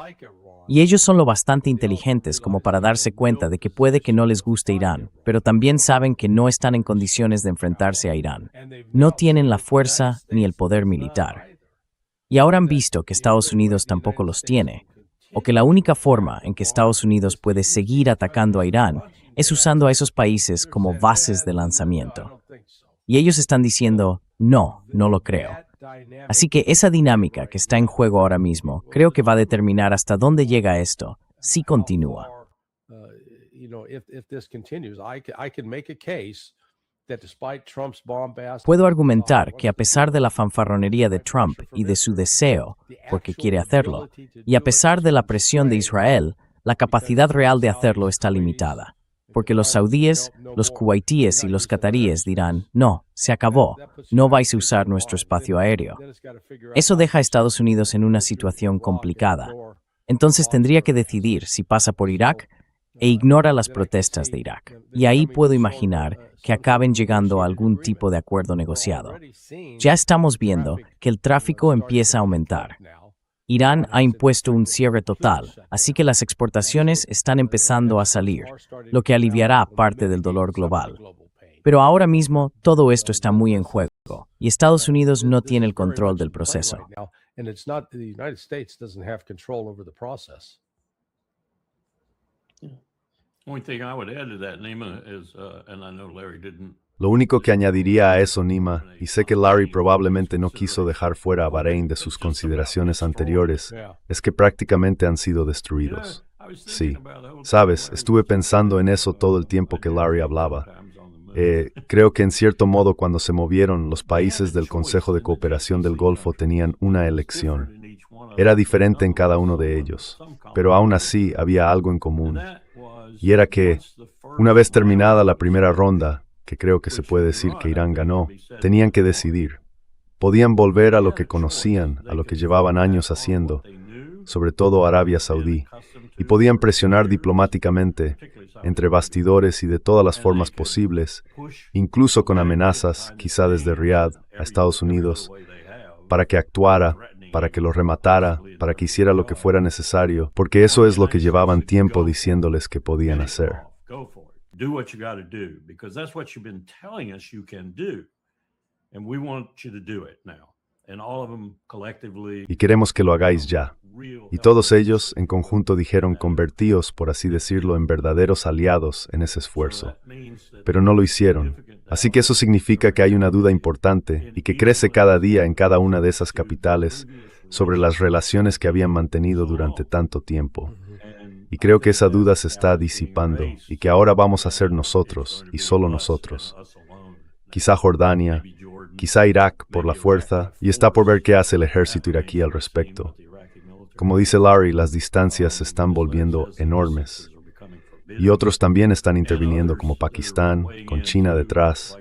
Y ellos son lo bastante inteligentes como para darse cuenta de que puede que no les guste Irán, pero también saben que no están en condiciones de enfrentarse a Irán. No tienen la fuerza ni el poder militar. Y ahora han visto que Estados Unidos tampoco los tiene, o que la única forma en que Estados Unidos puede seguir atacando a Irán es usando a esos países como bases de lanzamiento. Y ellos están diciendo, no, no lo creo. Así que esa dinámica que está en juego ahora mismo, creo que va a determinar hasta dónde llega esto, si continúa. Puedo argumentar que a pesar de la fanfarronería de Trump y de su deseo, porque quiere hacerlo, y a pesar de la presión de Israel, la capacidad real de hacerlo está limitada. Porque los saudíes, los kuwaitíes y los cataríes dirán, no, se acabó, no vais a usar nuestro espacio aéreo. Eso deja a Estados Unidos en una situación complicada. Entonces tendría que decidir si pasa por Irak e ignora las protestas de Irak. Y ahí puedo imaginar que acaben llegando a algún tipo de acuerdo negociado. Ya estamos viendo que el tráfico empieza a aumentar. Irán ha impuesto un cierre total, así que las exportaciones están empezando a salir, lo que aliviará parte del dolor global. Pero ahora mismo todo esto está muy en juego, y Estados Unidos no tiene el control del proceso. Only thing I would add to that, Nima, is, and I know Larry didn't. Lo único que añadiría a eso, Nima, y sé que Larry probablemente no quiso dejar fuera a Bahrein de sus consideraciones anteriores, es que prácticamente han sido destruidos. Sí, sabes, estuve pensando en eso todo el tiempo que Larry hablaba. Creo que en cierto modo cuando se movieron, los países del Consejo de Cooperación del Golfo tenían una elección. Era diferente en cada uno de ellos, pero aún así había algo en común. Y era que, una vez terminada la primera ronda, que creo que se puede decir que Irán ganó, tenían que decidir. Podían volver a lo que conocían, a lo que llevaban años haciendo, sobre todo Arabia Saudí, y podían presionar diplomáticamente, entre bastidores y de todas las formas posibles, incluso con amenazas, quizá desde Riad, a Estados Unidos, para que actuara, para que lo rematara, para que hiciera lo que fuera necesario, porque eso es lo que llevaban tiempo diciéndoles que podían hacer. Do what you got to do, because that's what you've been telling us you can do. And we want you to do it now. And all of them collectively. Y queremos que lo hagáis ya. Y todos ellos, en conjunto, dijeron, convertíos, por así decirlo, en verdaderos aliados en ese esfuerzo. Pero no lo hicieron. Así que eso significa que hay una duda importante y que crece cada día en cada una de esas capitales sobre las relaciones que habían mantenido durante tanto tiempo. Y creo que esa duda se está disipando y que ahora vamos a ser nosotros y solo nosotros. Quizá Jordania, quizá Irak por la fuerza, y está por ver qué hace el ejército iraquí al respecto. Como dice Larry, las distancias se están volviendo enormes. Y otros también están interviniendo como Pakistán, con China detrás,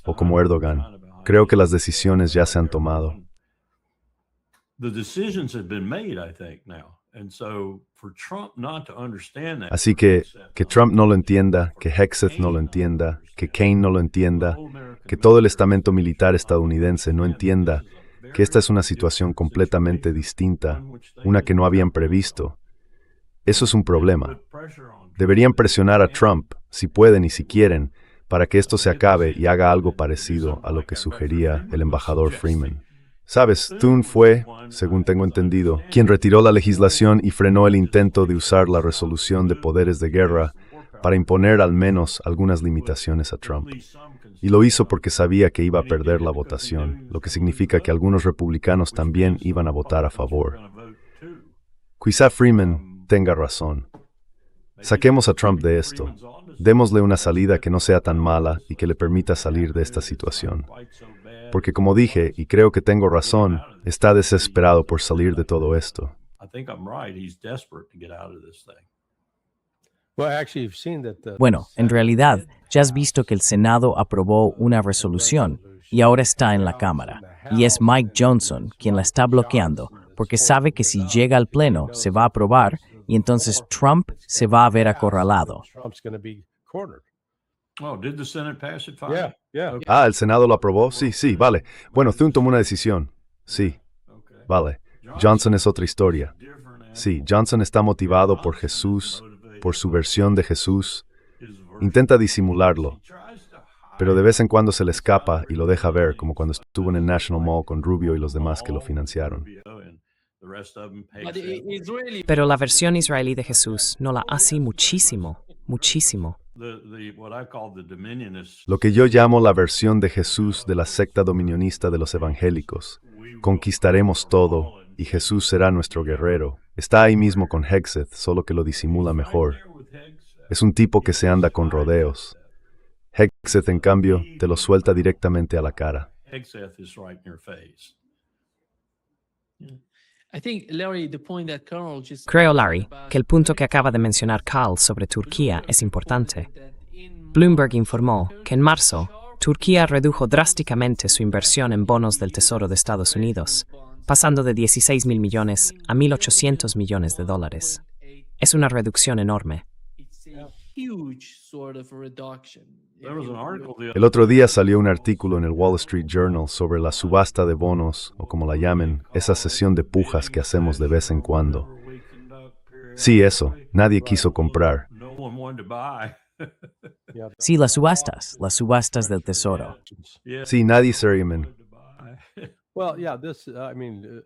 o como Erdogan. Creo que las decisiones ya se han tomado. Así que Trump no lo entienda, que Hegseth no lo entienda, que Kane no lo entienda, que todo el estamento militar estadounidense no entienda que esta es una situación completamente distinta, una que no habían previsto. Eso es un problema. Deberían presionar a Trump, si pueden y si quieren, para que esto se acabe y haga algo parecido a lo que sugería el embajador Freeman. Sabes, Thune fue, según tengo entendido, quien retiró la legislación y frenó el intento de usar la resolución de poderes de guerra para imponer al menos algunas limitaciones a Trump. Y lo hizo porque sabía que iba a perder la votación, lo que significa que algunos republicanos también iban a votar a favor. Quizá Freeman tenga razón. Saquemos a Trump de esto. Démosle una salida que no sea tan mala y que le permita salir de esta situación. Porque como dije, y creo que tengo razón, está desesperado por salir de todo esto. Bueno, en realidad, ya has visto que el Senado aprobó una resolución y ahora está en la Cámara. Y es Mike Johnson quien la está bloqueando, porque sabe que si llega al Pleno se va a aprobar y entonces Trump se va a ver acorralado. Oh, did the Senate pass it finally? Yeah, yeah. Okay. Ah, ¿el Senado lo aprobó? Sí, sí, vale. Bueno, Thune tomó una decisión. Sí, Okay. vale. Johnson es otra historia. Different Sí, Johnson está motivado por Jesús, por su versión de Jesús. Intenta disimularlo, pero de vez en cuando se le escapa y lo deja ver, como cuando estuvo en el National Mall con Rubio y los demás que lo financiaron. But Israeli Pero la versión israelí de Jesús no la hace muchísimo, muchísimo. Lo que yo llamo la versión de Jesús de la secta dominionista de los evangélicos. Conquistaremos todo y Jesús será nuestro guerrero. Está ahí mismo con Hegseth, solo que lo disimula mejor. Es un tipo que se anda con rodeos. Hegseth, en cambio, te lo suelta directamente a la cara. I think, Larry, the point that Carl just Creo, Larry, que el punto que acaba de mencionar Carl sobre Turquía es importante. Bloomberg informó que en marzo, Turquía redujo drásticamente su inversión en bonos del Tesoro de Estados Unidos, pasando de 16.000 millones a 1.800 millones de dólares. Es una reducción enorme. it's a huge sort of reduction. There was an article the El otro día salió un artículo en el Wall Street Journal sobre la subasta de bonos, o como la llamen, esa sesión de pujas que hacemos de vez en cuando. Sí, eso, nadie quiso comprar. No one wanted to buy. Sí, las subastas del tesoro. Yeah. Sí, nadie seriamente. Well, yeah, this, I mean,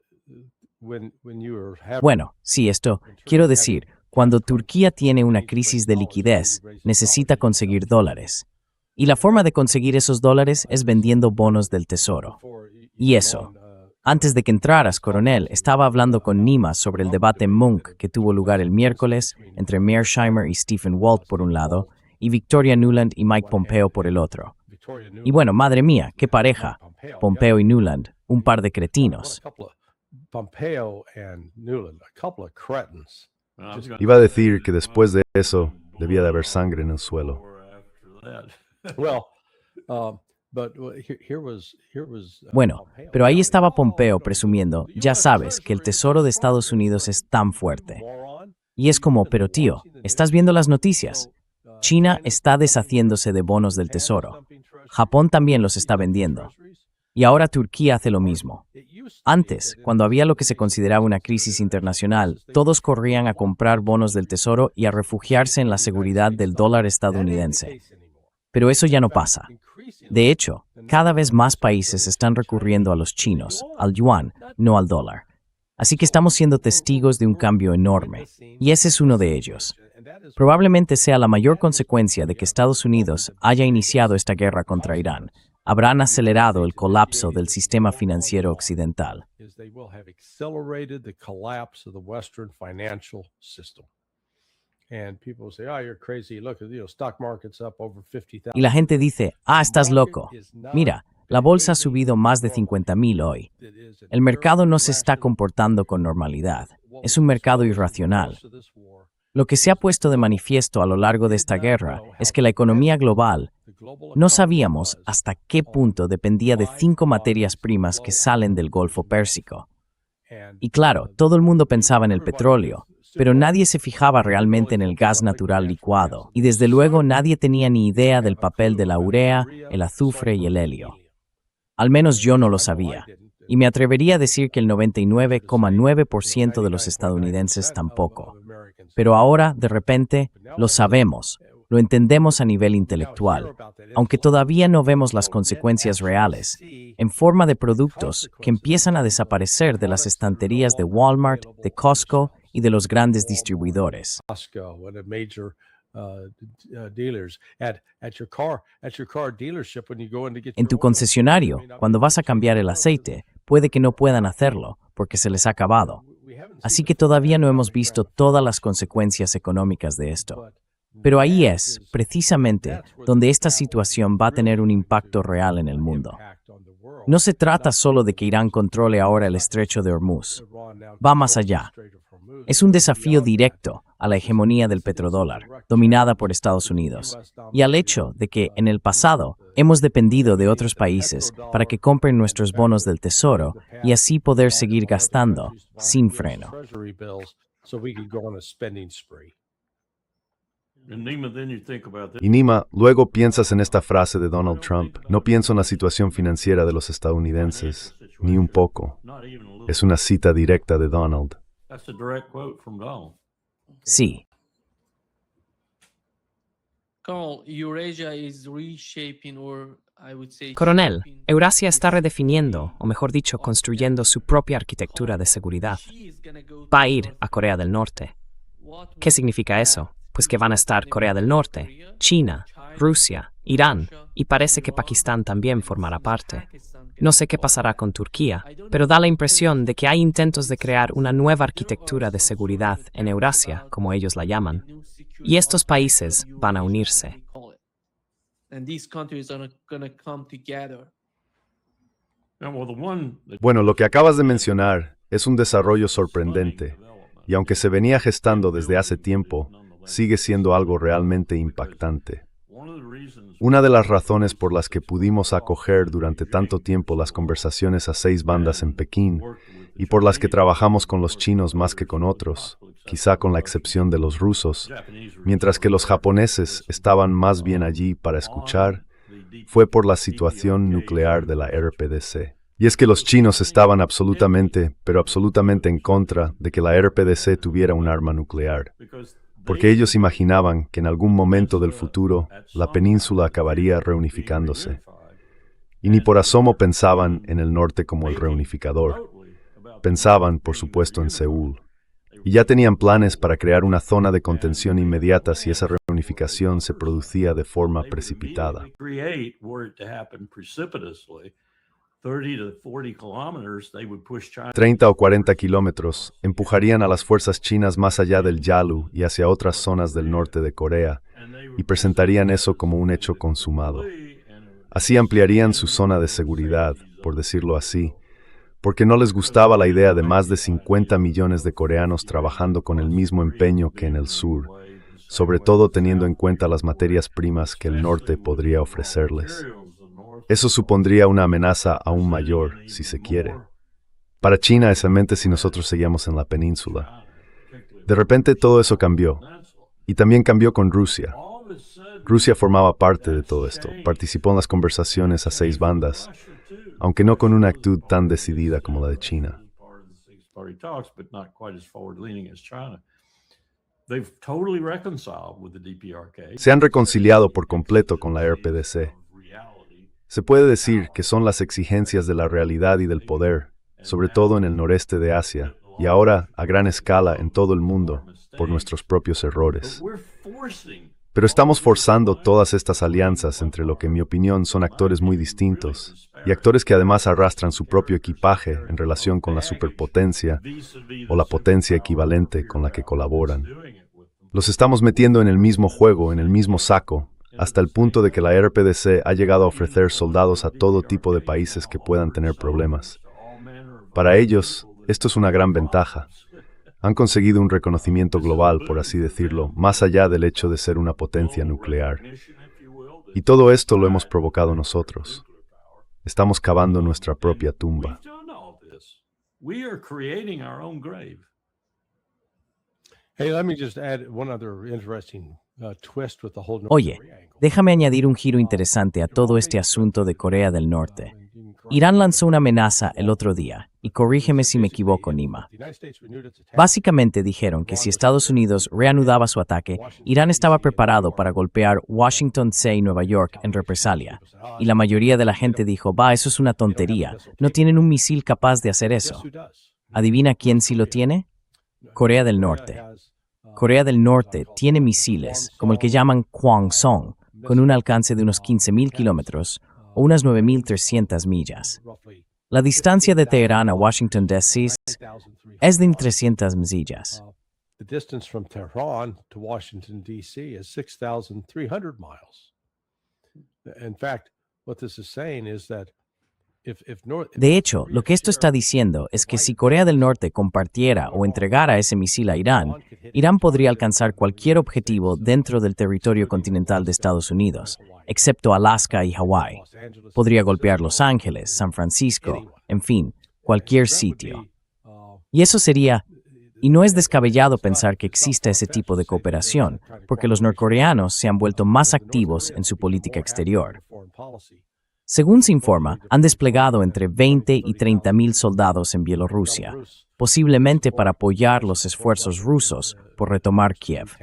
when you were having... Bueno, sí, esto, quiero decir, cuando Turquía tiene una crisis de liquidez, necesita conseguir dólares. Y la forma de conseguir esos dólares es vendiendo bonos del tesoro. Y eso, antes de que entraras, coronel, estaba hablando con Nima sobre el debate Munk que tuvo lugar el miércoles entre Mearsheimer y Stephen Walt por un lado, y Victoria Nuland y Mike Pompeo por el otro. Y bueno, madre mía, qué pareja, Pompeo y Nuland, un par de cretinos. Pompeo and Newland, a couple of cretins. I was gonna- Iba a decir que después de eso, debía de haber sangre en el suelo. After that. Well, but here was Bueno, Pompeo. pero ahí estaba Pompeo presumiendo, ya sabes, que el tesoro de Estados Unidos es tan fuerte. Moron. Y es como, pero tío, ¿estás viendo las noticias? China está deshaciéndose de bonos del tesoro. Japón también los está vendiendo. Y ahora Turquía hace lo mismo. Antes, cuando había lo que se consideraba una crisis internacional, todos corrían a comprar bonos del tesoro y a refugiarse en la seguridad del dólar estadounidense. Pero eso ya no pasa. De hecho, cada vez más países están recurriendo a los chinos, al yuan, no al dólar. Así que estamos siendo testigos de un cambio enorme, y ese es uno de ellos. Probablemente sea la mayor consecuencia de que Estados Unidos haya iniciado esta guerra contra Irán. Habrán acelerado el colapso del sistema financiero occidental. Is they will have accelerated the collapse of the Western financial system. And people say, "Oh, you're crazy. Look, stock market's up over 50,000." Y la gente dice, estás loco. Mira, la bolsa ha subido más de 50.000 hoy. El mercado no se está comportando con normalidad. Es un mercado irracional. Lo que se ha puesto de manifiesto a lo largo de esta guerra es que la economía global no sabíamos hasta qué punto dependía de 5 materias primas que salen del Golfo Pérsico. Y claro, todo el mundo pensaba en el petróleo, pero nadie se fijaba realmente en el gas natural licuado. Y desde luego nadie tenía ni idea del papel de la urea, el azufre y el helio. Al menos yo no lo sabía. Y me atrevería a decir que el 99,9% de los estadounidenses tampoco. Pero ahora, de repente, lo sabemos, lo entendemos a nivel intelectual, aunque todavía no vemos las consecuencias reales, en forma de productos que empiezan a desaparecer de las estanterías de Walmart, de Costco y de los grandes distribuidores. Costco and a major dealers at your car dealership when you go in to get En your tu oil. concesionario, cuando vas a cambiar el aceite, puede que no puedan hacerlo, porque se les ha acabado. Así que todavía no hemos visto todas las consecuencias económicas de esto. Pero ahí es, precisamente, donde esta situación va a tener un impacto real en el mundo. No se trata solo de que Irán controle ahora el estrecho de Hormuz. Va más allá. Es un desafío directo a la hegemonía del petrodólar, dominada por Estados Unidos, y al hecho de que, en el pasado, hemos dependido de otros países para que compren nuestros bonos del tesoro y así poder seguir gastando sin freno. Treasury bills so we could go on a spending spree. And Nima, then you think about this. Y Nima, luego piensas en esta frase de Donald Trump. No pienso en la situación financiera de los estadounidenses, ni un poco. Not even a little. Es una cita directa de Donald. That's a direct quote from Donald. Sí, Colonel, Eurasia is reshaping, or I would say, Coronel, shaping- Eurasia está redefiniendo, o mejor dicho, construyendo su propia arquitectura de seguridad. She is gonna go Va a to ir a Corea del Norte. what ¿Qué significa eso? Pues que van a estar Corea del Norte, China, Rusia, Irán, y parece que Pakistán también formará parte. No sé qué pasará con Turquía, pero da la impresión de que hay intentos de crear una nueva arquitectura de seguridad en Eurasia, como ellos la llaman, y estos países van a unirse. And these countries are gonna come together. Now, well, the one that Bueno, lo que acabas de mencionar es un desarrollo sorprendente, y aunque se venía gestando desde hace tiempo, sigue siendo algo realmente impactante. one of the reasons Una de las razones por las que pudimos acoger durante tanto tiempo las conversaciones a 6 bandas en Pekín, y por las que trabajamos con los chinos más que con otros, quizá con la excepción de los rusos, mientras que los japoneses estaban más bien allí para escuchar, fue por la situación nuclear de la RPDC. Y es que los chinos estaban absolutamente, pero absolutamente en contra de que la RPDC tuviera un arma nuclear, porque ellos imaginaban que en algún momento del futuro la península acabaría reunificándose. Y ni por asomo pensaban en el norte como el reunificador. Pensaban, por supuesto, en Seúl. Y ya tenían planes para crear una zona de contención inmediata si esa reunificación se producía de forma precipitada. create were it to happen precipitously, 30 to 40 kilometers, they would push China. 30 o 40 kilómetros empujarían a las fuerzas chinas más allá del Yalu y hacia otras zonas del norte de Corea, y presentarían eso como un hecho consumado. Así ampliarían su zona de seguridad, por decirlo así, porque no les gustaba la idea de más de 50 millones de coreanos trabajando con el mismo empeño que en el sur, sobre todo teniendo en cuenta las materias primas que el norte podría ofrecerles. Eso supondría una amenaza aún mayor, si se quiere. Para China, especialmente si nosotros seguíamos en la península. De repente todo eso cambió, y también cambió con Rusia. Rusia formaba parte de todo esto, participó en las conversaciones a 6 bandas, aunque no con una actitud tan decidida como la de China. Party talks, but not quite as forward-leaning as China. They've totally reconciled with the DPRK. Se han reconciliado por completo con la RPDC. Se puede decir que son las exigencias de la realidad y del poder, sobre todo en el noreste de Asia, y ahora a gran escala en todo el mundo, por nuestros propios errores. We're forcing Pero estamos forzando todas estas alianzas entre lo que en mi opinión son actores muy distintos, y actores que además arrastran su propio equipaje en relación con la superpotencia o la potencia equivalente con la que colaboran. Los estamos metiendo en el mismo juego, en el mismo saco, hasta el punto de que la RPDC ha llegado a ofrecer soldados a todo tipo de países que puedan tener problemas. Para ellos, esto es una gran ventaja. Han conseguido un reconocimiento global, por así decirlo, más allá del hecho de ser una potencia nuclear. Y todo esto lo hemos provocado nosotros. Estamos cavando nuestra propia tumba. We've done all this. We are creating our own grave. Hey, let me just add one other interesting twist with the whole North Oye, Korea angle. déjame añadir un giro interesante a todo este asunto de Corea del Norte. Irán lanzó una amenaza el otro día, y corrígeme si me equivoco, Nima. The United States renewed its attack. Básicamente dijeron que si Estados Unidos reanudaba su ataque, Irán estaba preparado para golpear Washington D.C. y Nueva York en represalia. Y la mayoría de la gente dijo, eso es una tontería, no tienen un misil capaz de hacer Guess eso. who does? ¿Adivina quién sí lo tiene? Corea del Norte. Corea del Norte tiene misiles, como el que llaman Hwasong, con un alcance de unos 15.000 kilómetros o unas 9.300 millas. Roughly La distancia de Teherán a Washington D.C. 9,300. es de 300 millas. The distance from Tehran to Washington, D.C. is 6,300 miles. In fact, what this is saying is that if North... De hecho, lo que esto está diciendo es que si Corea del Norte compartiera o entregara ese misil a Irán, Irán podría alcanzar cualquier objetivo dentro del territorio continental de Estados Unidos, excepto Alaska y Hawái. Podría golpear Los Ángeles, San Francisco, en fin, cualquier sitio. Y eso sería Y no es descabellado pensar que exista ese tipo de cooperación, porque los norcoreanos se han vuelto más activos en su política exterior. Según se informa, han desplegado entre 20 y 30 mil soldados en Bielorrusia, posiblemente para apoyar los esfuerzos rusos por retomar Kiev.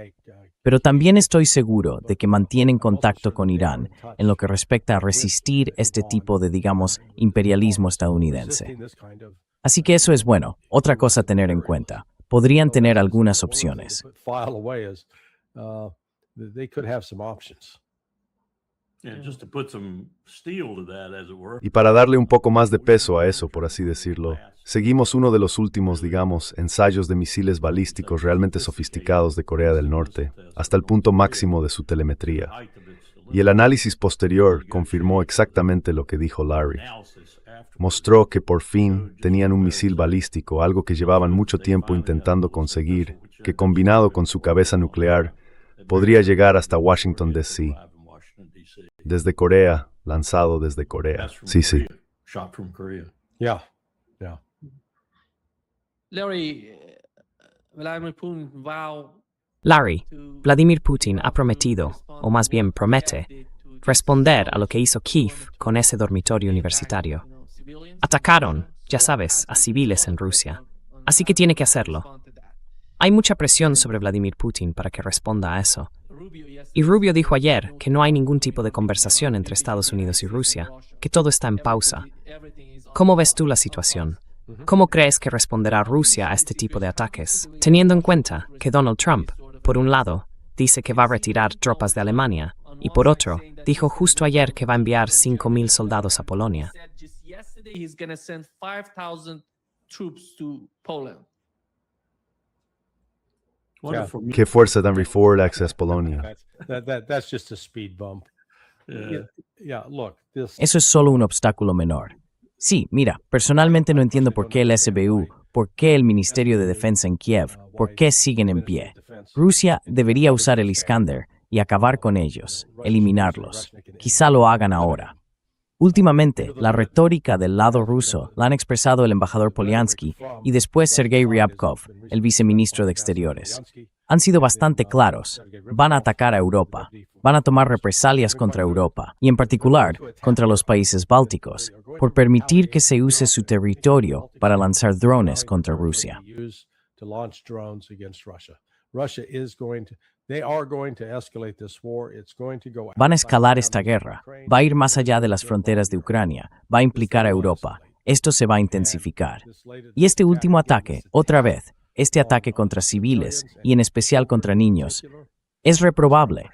Pero también estoy seguro de que mantienen contacto con Irán en lo que respecta a resistir este tipo de, digamos, imperialismo estadounidense. Así que eso es bueno. Otra cosa a tener en cuenta. Podrían tener algunas opciones. Y para darle un poco más de peso a eso, por así decirlo, seguimos uno de los últimos, digamos, ensayos de misiles balísticos realmente sofisticados de Corea del Norte, hasta el punto máximo de su telemetría. Y el análisis posterior confirmó exactamente lo que dijo Larry. Mostró que por fin tenían un misil balístico, algo que llevaban mucho tiempo intentando conseguir, que combinado con su cabeza nuclear, podría llegar hasta Washington, D.C. Desde Corea, lanzado desde Corea. Sí, sí. Yeah. Larry, Vladimir Putin Larry, Vladimir Putin ha prometido, o más bien promete, responder a lo que hizo Kiev con ese dormitorio universitario. Atacaron, ya sabes, a civiles en Rusia, así que tiene que hacerlo. Hay mucha presión sobre Vladimir Putin para que responda a eso. Y Rubio dijo ayer que no hay ningún tipo de conversación entre Estados Unidos y Rusia, que todo está en pausa. ¿Cómo ves tú la situación? ¿Cómo crees que responderá Rusia a este tipo de ataques, teniendo en cuenta que Donald Trump, por un lado, dice que va a retirar tropas de Alemania, y por otro, dijo justo ayer que va a enviar 5.000 soldados a Polonia? ¿Qué fuerza tan Ford Access Polonia? That's just a speed bump. Yeah, look, Eso es solo un obstáculo menor. Sí, mira, personalmente no entiendo por qué el SBU, por qué el Ministerio de Defensa en Kiev, por qué siguen en pie. Rusia debería usar el Iskander y acabar con ellos, eliminarlos. Quizá lo hagan ahora. Últimamente, la retórica del lado ruso la han expresado el embajador Polyansky y después Sergei Ryabkov, el viceministro de Exteriores. Han sido bastante claros. Van a atacar a Europa. Van a tomar represalias contra Europa, y en particular contra los países bálticos, por permitir que se use su territorio para lanzar drones contra Rusia. Van a escalar esta guerra. Va a ir más allá de las fronteras de Ucrania. Va a implicar a Europa. Esto se va a intensificar. Y este último ataque, otra vez, este ataque contra civiles, y en especial contra niños, es reprobable.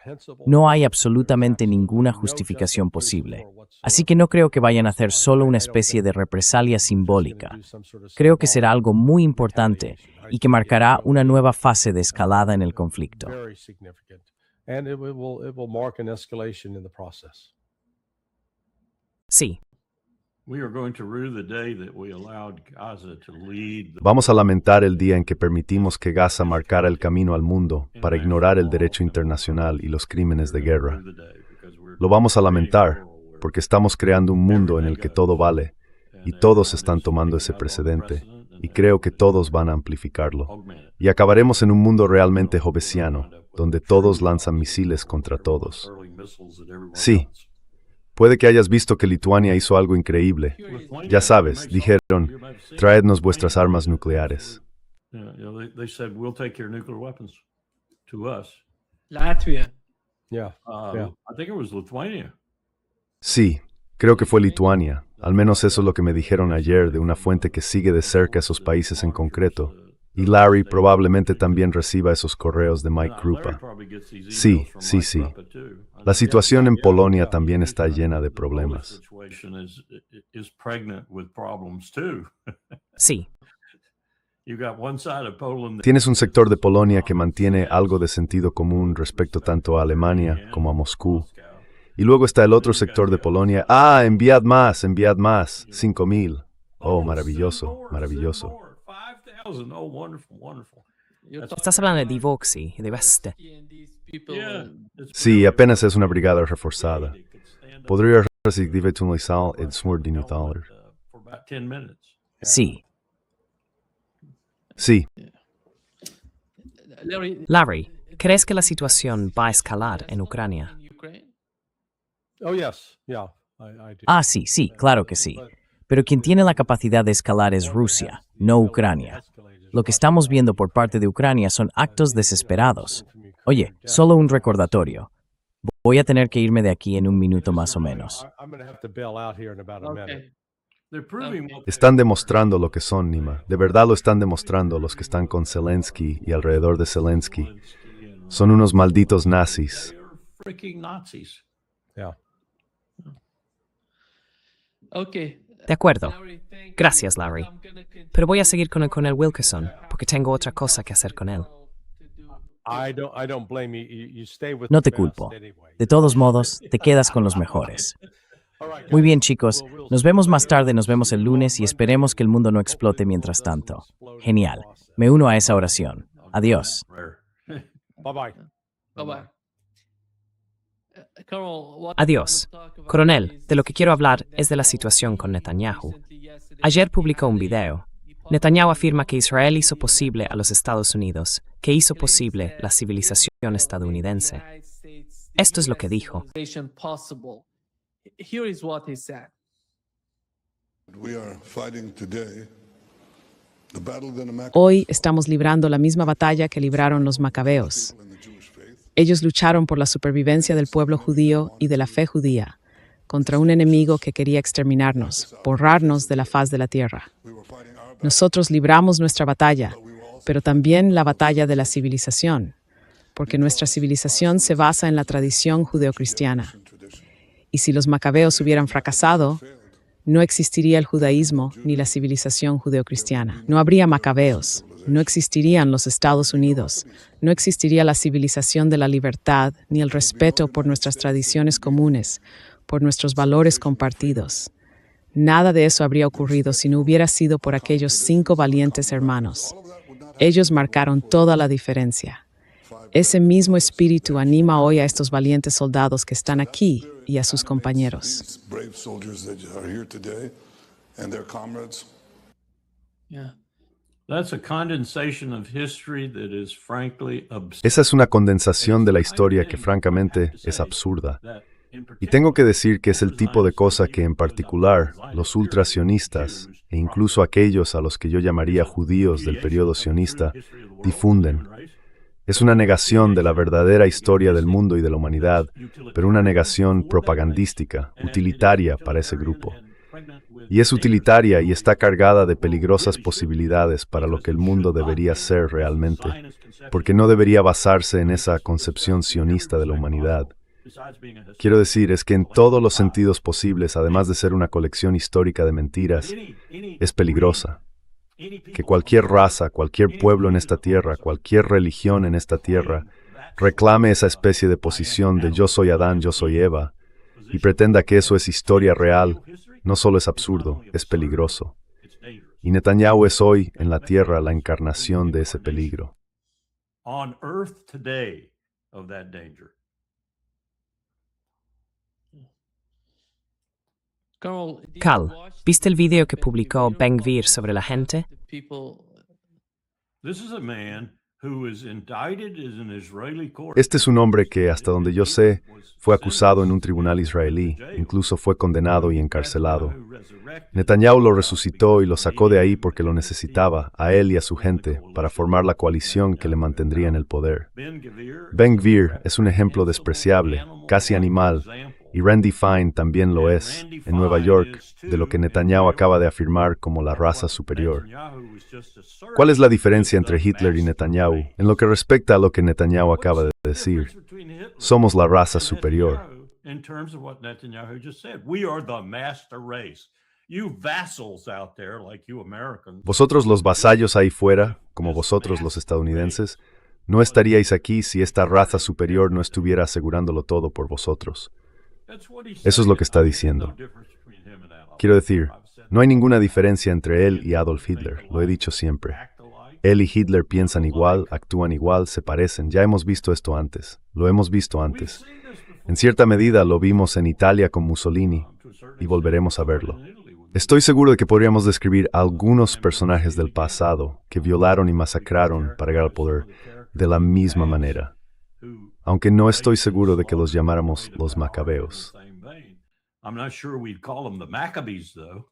No hay absolutamente ninguna justificación posible. Así que no creo que vayan a hacer solo una especie de represalia simbólica. Creo que será algo muy importante y que marcará una nueva fase de escalada en el conflicto. Sí, Vamos a lamentar el día en que permitimos que Gaza marcara el camino al mundo para ignorar el derecho internacional y los crímenes de guerra. Lo vamos a lamentar porque estamos creando un mundo en el que todo vale y todos están tomando ese precedente y creo que todos van a amplificarlo. Y acabaremos en un mundo realmente jovesiano, donde todos lanzan misiles contra todos. Sí. Puede que hayas visto que Lituania hizo algo increíble. Ya sabes, dijeron, traednos vuestras armas nucleares. Latvia. Sí, creo que fue Lituania. Al menos eso es lo que me dijeron ayer de una fuente que sigue de cerca esos países en concreto. Y Larry probablemente también reciba esos correos de Mike Krupa. Sí. La situación en Polonia también está llena de problemas. sí, Tienes un sector de Polonia que mantiene algo de sentido común respecto tanto a Alemania como a Moscú. Y luego está el otro sector de Polonia. Enviad más, 5.000. Oh, maravilloso. estás hablando de Divoxi y de Veste. Sí, apenas es una brigada reforzada. Podría recibir tunizar el sur de Sí. Sí. Larry, ¿crees que la situación va a escalar en Ucrania? Oh, yes. Yeah, I do. Ah, sí, sí, claro que sí. Pero quien tiene la capacidad de escalar es Rusia, no Ucrania. Lo que estamos viendo por parte de Ucrania son actos desesperados. Oye, solo un recordatorio. Voy a tener que irme de aquí en un minuto más o menos. I'm going to have to bail out here in about a minute. Okay. They're proving what Están demostrando lo que son, Nima. De verdad lo están demostrando los que están con Zelensky y alrededor de Zelensky. Son unos malditos nazis. they're freaking Nazis. Yeah. Okay. De acuerdo. Larry, thank you. Gracias, Larry. I'm gonna continue Pero voy a seguir con el coronel Wilkerson, porque tengo otra cosa que hacer con él. to do. I don't blame you. You stay with No the te best culpo. anyway. De todos modos, te quedas con los mejores. All right, Muy guys. bien, chicos. Nos vemos más tarde, nos vemos el lunes y esperemos que el mundo no explote mientras tanto. Genial. Me uno a esa oración. Adiós. Rare. Bye-bye. Bye-bye. Colonel, what Adiós. I wanna talk about Coronel, is de lo que quiero hablar that, es de la situación con Netanyahu. recently, yesterday, Ayer publicó un video. he published Netanyahu afirma que Israel hizo posible a los Estados Unidos, que hizo posible la civilización estadounidense. Esto es lo que dijo. Possible. Here is what he said. We are fighting today the battle of the Maccabees Hoy estamos librando la misma batalla que libraron los macabeos. in the Jewish faith. Ellos lucharon por la supervivencia del pueblo judío y de la fe judía contra un enemigo que quería exterminarnos, borrarnos de la faz de la tierra. We were fighting our battle, Nosotros libramos nuestra batalla, pero también la batalla de la civilización, porque nuestra civilización se basa en la tradición judeocristiana. Y si los macabeos hubieran fracasado, no existiría el judaísmo ni la civilización judeocristiana. No habría macabeos, no existirían los Estados Unidos, no existiría la civilización de la libertad ni el respeto por nuestras tradiciones comunes, por nuestros valores compartidos. Nada de eso habría ocurrido si no hubiera sido por aquellos 5 valientes hermanos. Ellos marcaron toda la diferencia. Ese mismo espíritu anima hoy a estos valientes soldados que están aquí y a sus compañeros. these brave soldiers that are here today and their comrades. Yeah. That's a condensation of history that is frankly absurd. Esa es una condensación de la historia que francamente es absurda. Y tengo que decir que es el tipo de cosa que en particular los ultrasionistas e incluso aquellos a los que yo llamaría judíos del periodo sionista difunden. Es una negación de la verdadera historia del mundo y de la humanidad, pero una negación propagandística, utilitaria para ese grupo. Y es utilitaria y está cargada de peligrosas posibilidades para lo que el mundo debería ser realmente, porque no debería basarse en esa concepción sionista de la humanidad. Quiero decir, es que en todos los sentidos posibles, además de ser una colección histórica de mentiras, es peligrosa. Que cualquier raza, cualquier pueblo en esta tierra, cualquier religión en esta tierra, reclame esa especie de posición de yo soy Adán, yo soy Eva, y pretenda que eso es historia real, no solo es absurdo, es peligroso. Y Netanyahu es hoy en la tierra la encarnación de ese peligro. On earth today of that danger. Colonel, did you Cal, watch ¿viste el the video que publicó video Ben-Gvir of sobre la gente? the people? This is a man who is indicted as an Israeli court. Este es un hombre que, hasta donde yo sé, fue acusado en un tribunal israelí, incluso fue condenado y encarcelado. Netanyahu lo resucitó y lo sacó de ahí porque lo necesitaba, a él y a su gente, para formar la coalición que le mantendría en el poder. Ben-Gvir es un ejemplo despreciable, casi animal, y Randy Fine también lo es, en Nueva York, de lo que Netanyahu acaba de afirmar como la raza superior. ¿Cuál es la diferencia entre Hitler y Netanyahu en lo que respecta a lo que Netanyahu acaba de decir? Somos la raza superior. In terms of what Netanyahu just said, we are the master race. You vassals out there like you Americans. Vosotros los vasallos ahí fuera, como vosotros los estadounidenses, no estaríais aquí si esta raza superior no estuviera asegurándolo todo por vosotros. Eso es lo que está diciendo. Quiero decir, no hay ninguna diferencia entre él y Adolf Hitler, lo he dicho siempre. Él y Hitler piensan igual, actúan igual, se parecen. Ya hemos visto esto antes, lo hemos visto antes. En cierta medida lo vimos en Italia con Mussolini y volveremos a verlo. Estoy seguro de que podríamos describir algunos personajes del pasado que violaron y masacraron para llegar al poder de la misma manera, aunque no estoy seguro de que los llamáramos los macabeos. I'm not sure we'd call them the Maccabees, though.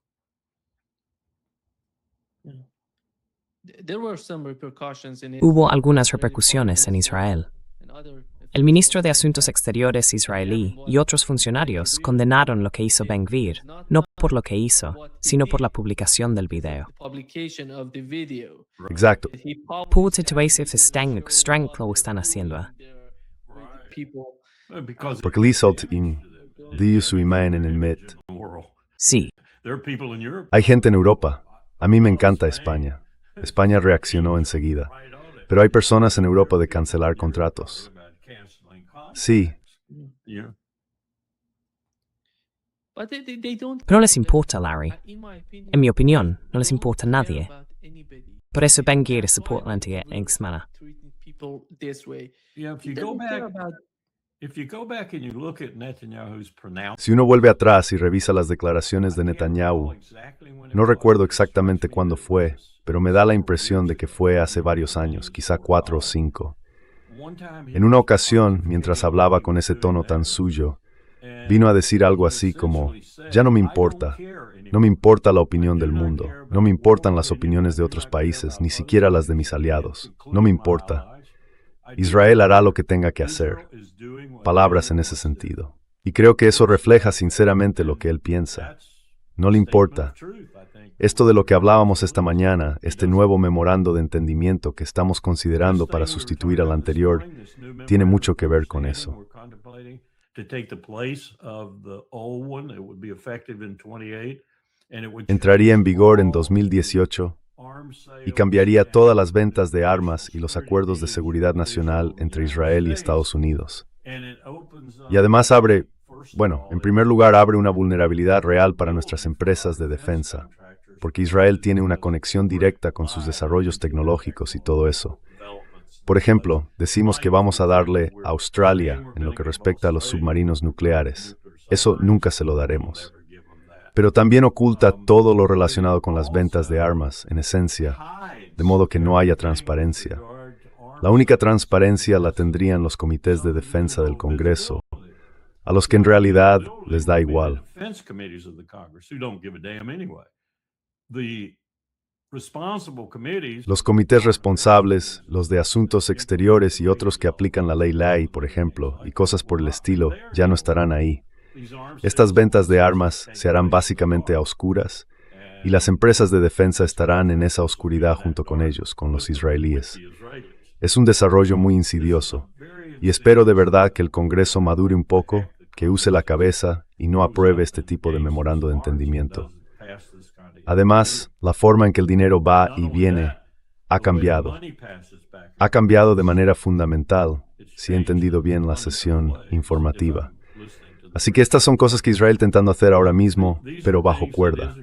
There were some repercussions in Hubo algunas repercusiones en Israel. El ministro de Asuntos Exteriores israelí y otros funcionarios condenaron lo que hizo Ben-Gvir, no por lo que hizo, sino por la publicación del video. publication of the video. Exacto. He Påter till sig för sträng lo están haciendo. people Because Porque Lisalt in Diusu imagen en mit. world. Sí, There are people in Europe. Hay gente en Europa. A mí me encanta España. España reaccionó enseguida. Pero hay personas en Europa de cancelar contratos. Sí, Yeah. but they don't Pero no les importa, Larry. in my opinion, En mi opinión, no les importa a care nadie. about anybody. Por eso Ben-Gvir soporta la semana. Treating people this way. Yeah, if He you go doesn't care back, about if you go back and you look at Netanyahu's pronouncement, si uno vuelve atrás y revisa las declaraciones de Netanyahu, no recuerdo exactamente cuándo fue, pero me da la impresión de que fue hace varios años, quizá 4 o 5. En una ocasión, mientras hablaba con ese tono tan suyo, vino a decir algo así como, ya no me importa la opinión del mundo, no me importan las opiniones de otros países, ni siquiera las de mis aliados, no me importa. Israel hará lo que tenga que hacer. Palabras en ese sentido. Y creo que eso refleja sinceramente lo que él piensa. No le importa. Esto de lo que hablábamos esta mañana, este nuevo memorando de entendimiento que estamos considerando para sustituir al anterior, tiene mucho que ver con eso. Entraría en vigor en 2018 y cambiaría todas las ventas de armas y los acuerdos de seguridad nacional entre Israel y Estados Unidos. Y además abre, en primer lugar abre una vulnerabilidad real para nuestras empresas de defensa, porque Israel tiene una conexión directa con sus desarrollos tecnológicos y todo eso. Por ejemplo, decimos que vamos a darle a Australia en lo que respecta a los submarinos nucleares. Eso nunca se lo daremos. Pero también oculta todo lo relacionado con las ventas de armas, en esencia, de modo que no haya transparencia. La única transparencia la tendrían los comités de defensa del Congreso, a los que en realidad les da igual. Los comités responsables, los de asuntos exteriores y otros que aplican la ley, por ejemplo, y cosas por el estilo, ya no estarán ahí. Estas ventas de armas se harán básicamente a oscuras, y las empresas de defensa estarán en esa oscuridad junto con ellos, con los israelíes. Es un desarrollo muy insidioso, y espero de verdad que el Congreso madure un poco, que use la cabeza y no apruebe este tipo de memorando de entendimiento. Además, la forma en que el dinero va y viene ha cambiado. Ha cambiado de manera fundamental, si he entendido bien la sesión informativa. Así que estas son cosas que Israel intentando hacer ahora mismo, pero bajo cuerda.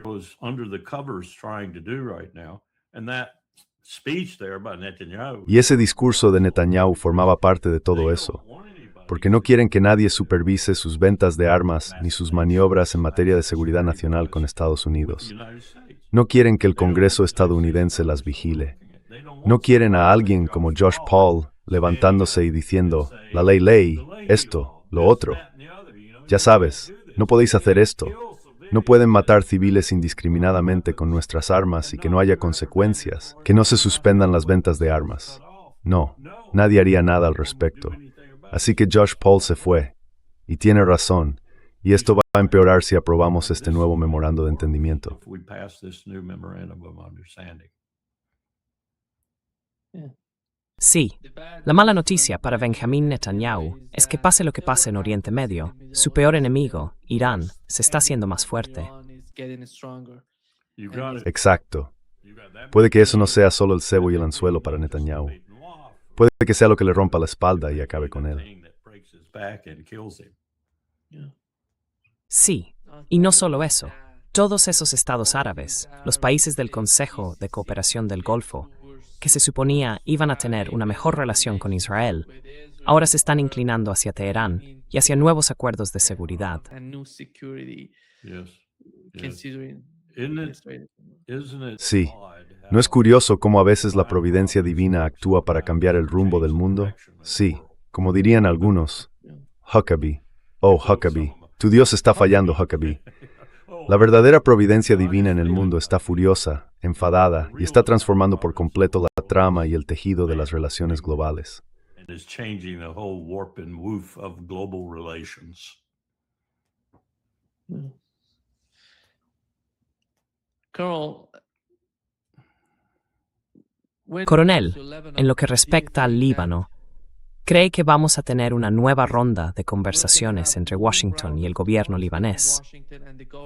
Y ese discurso de Netanyahu formaba parte de todo eso, porque no quieren que nadie supervise sus ventas de armas ni sus maniobras en materia de seguridad nacional con Estados Unidos. No quieren que el Congreso estadounidense las vigile. No quieren a alguien como Josh Paul levantándose y diciendo, la ley, esto, lo otro. Ya sabes, no podéis hacer esto. No pueden matar civiles indiscriminadamente con nuestras armas y que no haya consecuencias, que no se suspendan las ventas de armas. No, nadie haría nada al respecto. Así que Josh Paul se fue, y tiene razón, y esto va a empeorar si aprobamos este nuevo memorando de entendimiento. Sí, la mala noticia para Benjamin Netanyahu es que pase lo que pase en Oriente Medio, su peor enemigo, Irán, se está haciendo más fuerte. Exacto. Puede que eso no sea solo el cebo y el anzuelo para Netanyahu. Puede que sea lo que le rompa la espalda y acabe con él. Sí, y no solo eso. Todos esos estados árabes, los países del Consejo de Cooperación del Golfo, que se suponía iban a tener una mejor relación con Israel, ahora se están inclinando hacia Teherán y hacia nuevos acuerdos de seguridad. Sí, ¿No es curioso cómo a veces la providencia divina actúa para cambiar el rumbo del mundo? Sí, como dirían algunos, Huckabee. Oh, Huckabee, tu Dios está fallando, Huckabee. La verdadera providencia divina en el mundo está furiosa, enfadada y está transformando por completo la trama y el tejido de las relaciones globales. And is changing the whole warp and woof of global relations. Coronel, en lo que respecta al Líbano, ¿cree que vamos a tener una nueva ronda de conversaciones entre Washington y el gobierno libanés?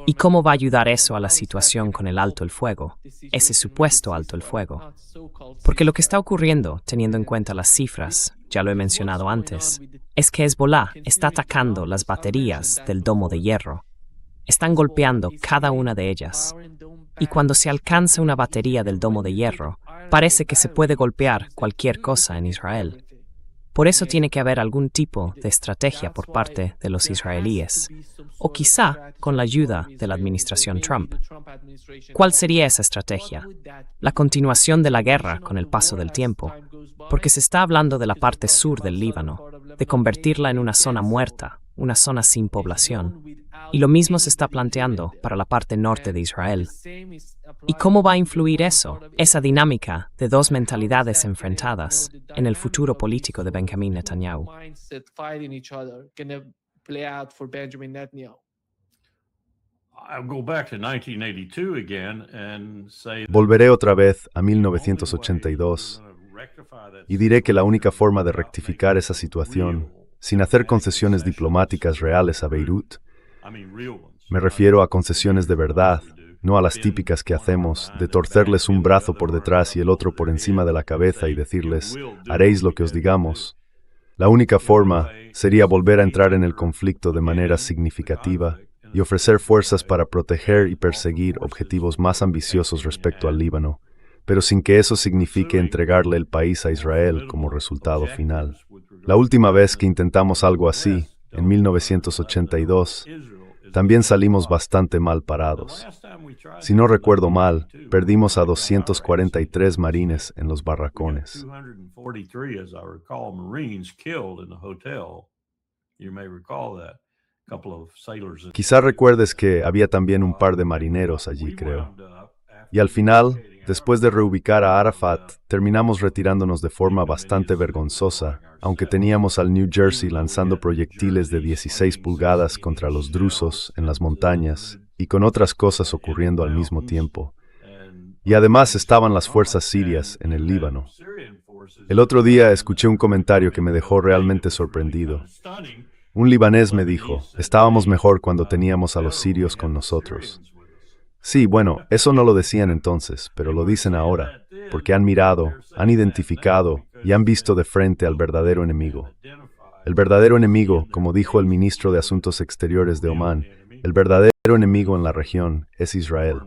¿Y cómo va a ayudar eso a la situación con el alto el fuego, ese supuesto alto el fuego? Porque lo que está ocurriendo, teniendo en cuenta las cifras, ya lo he mencionado antes, es que Hezbollah está atacando las baterías del domo de hierro. Están golpeando cada una de ellas. Y cuando se alcanza una batería del domo de hierro, parece que se puede golpear cualquier cosa en Israel. Por eso tiene que haber algún tipo de estrategia por parte de los israelíes, o quizá con la ayuda de la administración Trump. ¿Cuál sería esa estrategia? La continuación de la guerra con el paso del tiempo, porque se está hablando de la parte sur del Líbano, de convertirla en una zona muerta, una zona sin población. Y lo mismo se está planteando para la parte norte de Israel. ¿Y cómo va a influir eso, esa dinámica de dos mentalidades enfrentadas, en el futuro político de Benjamin Netanyahu? I'll go back to 1982 again and say Volveré otra vez a 1982 y diré que la única forma de rectificar esa situación, sin hacer concesiones diplomáticas reales a Beirut, me refiero a concesiones de verdad, no a las típicas que hacemos, de torcerles un brazo por detrás y el otro por encima de la cabeza y decirles, haréis lo que os digamos. La única forma sería volver a entrar en el conflicto de manera significativa y ofrecer fuerzas para proteger y perseguir objetivos más ambiciosos respecto al Líbano, pero sin que eso signifique entregarle el país a Israel como resultado final. La última vez que intentamos algo así, en 1982, también salimos bastante mal parados. Si no recuerdo mal, perdimos a 243 marines en los barracones. 243, as I recall, Marines killed in the hotel. You may recall that. A couple of sailors. Quizá recuerdes que había también un par de marineros allí, creo. Y al final, después de reubicar a Arafat, terminamos retirándonos de forma bastante vergonzosa, aunque teníamos al New Jersey lanzando proyectiles de 16 pulgadas contra los drusos en las montañas, y con otras cosas ocurriendo al mismo tiempo. Y además estaban las fuerzas sirias en el Líbano. El otro día escuché un comentario que me dejó realmente sorprendido. Un libanés me dijo, estábamos mejor cuando teníamos a los sirios con nosotros. Sí, bueno, eso no lo decían entonces, pero lo dicen ahora, porque han mirado, han identificado y han visto de frente al verdadero enemigo. El verdadero enemigo, como dijo el ministro de Asuntos Exteriores de Omán, el verdadero enemigo en la región es Israel.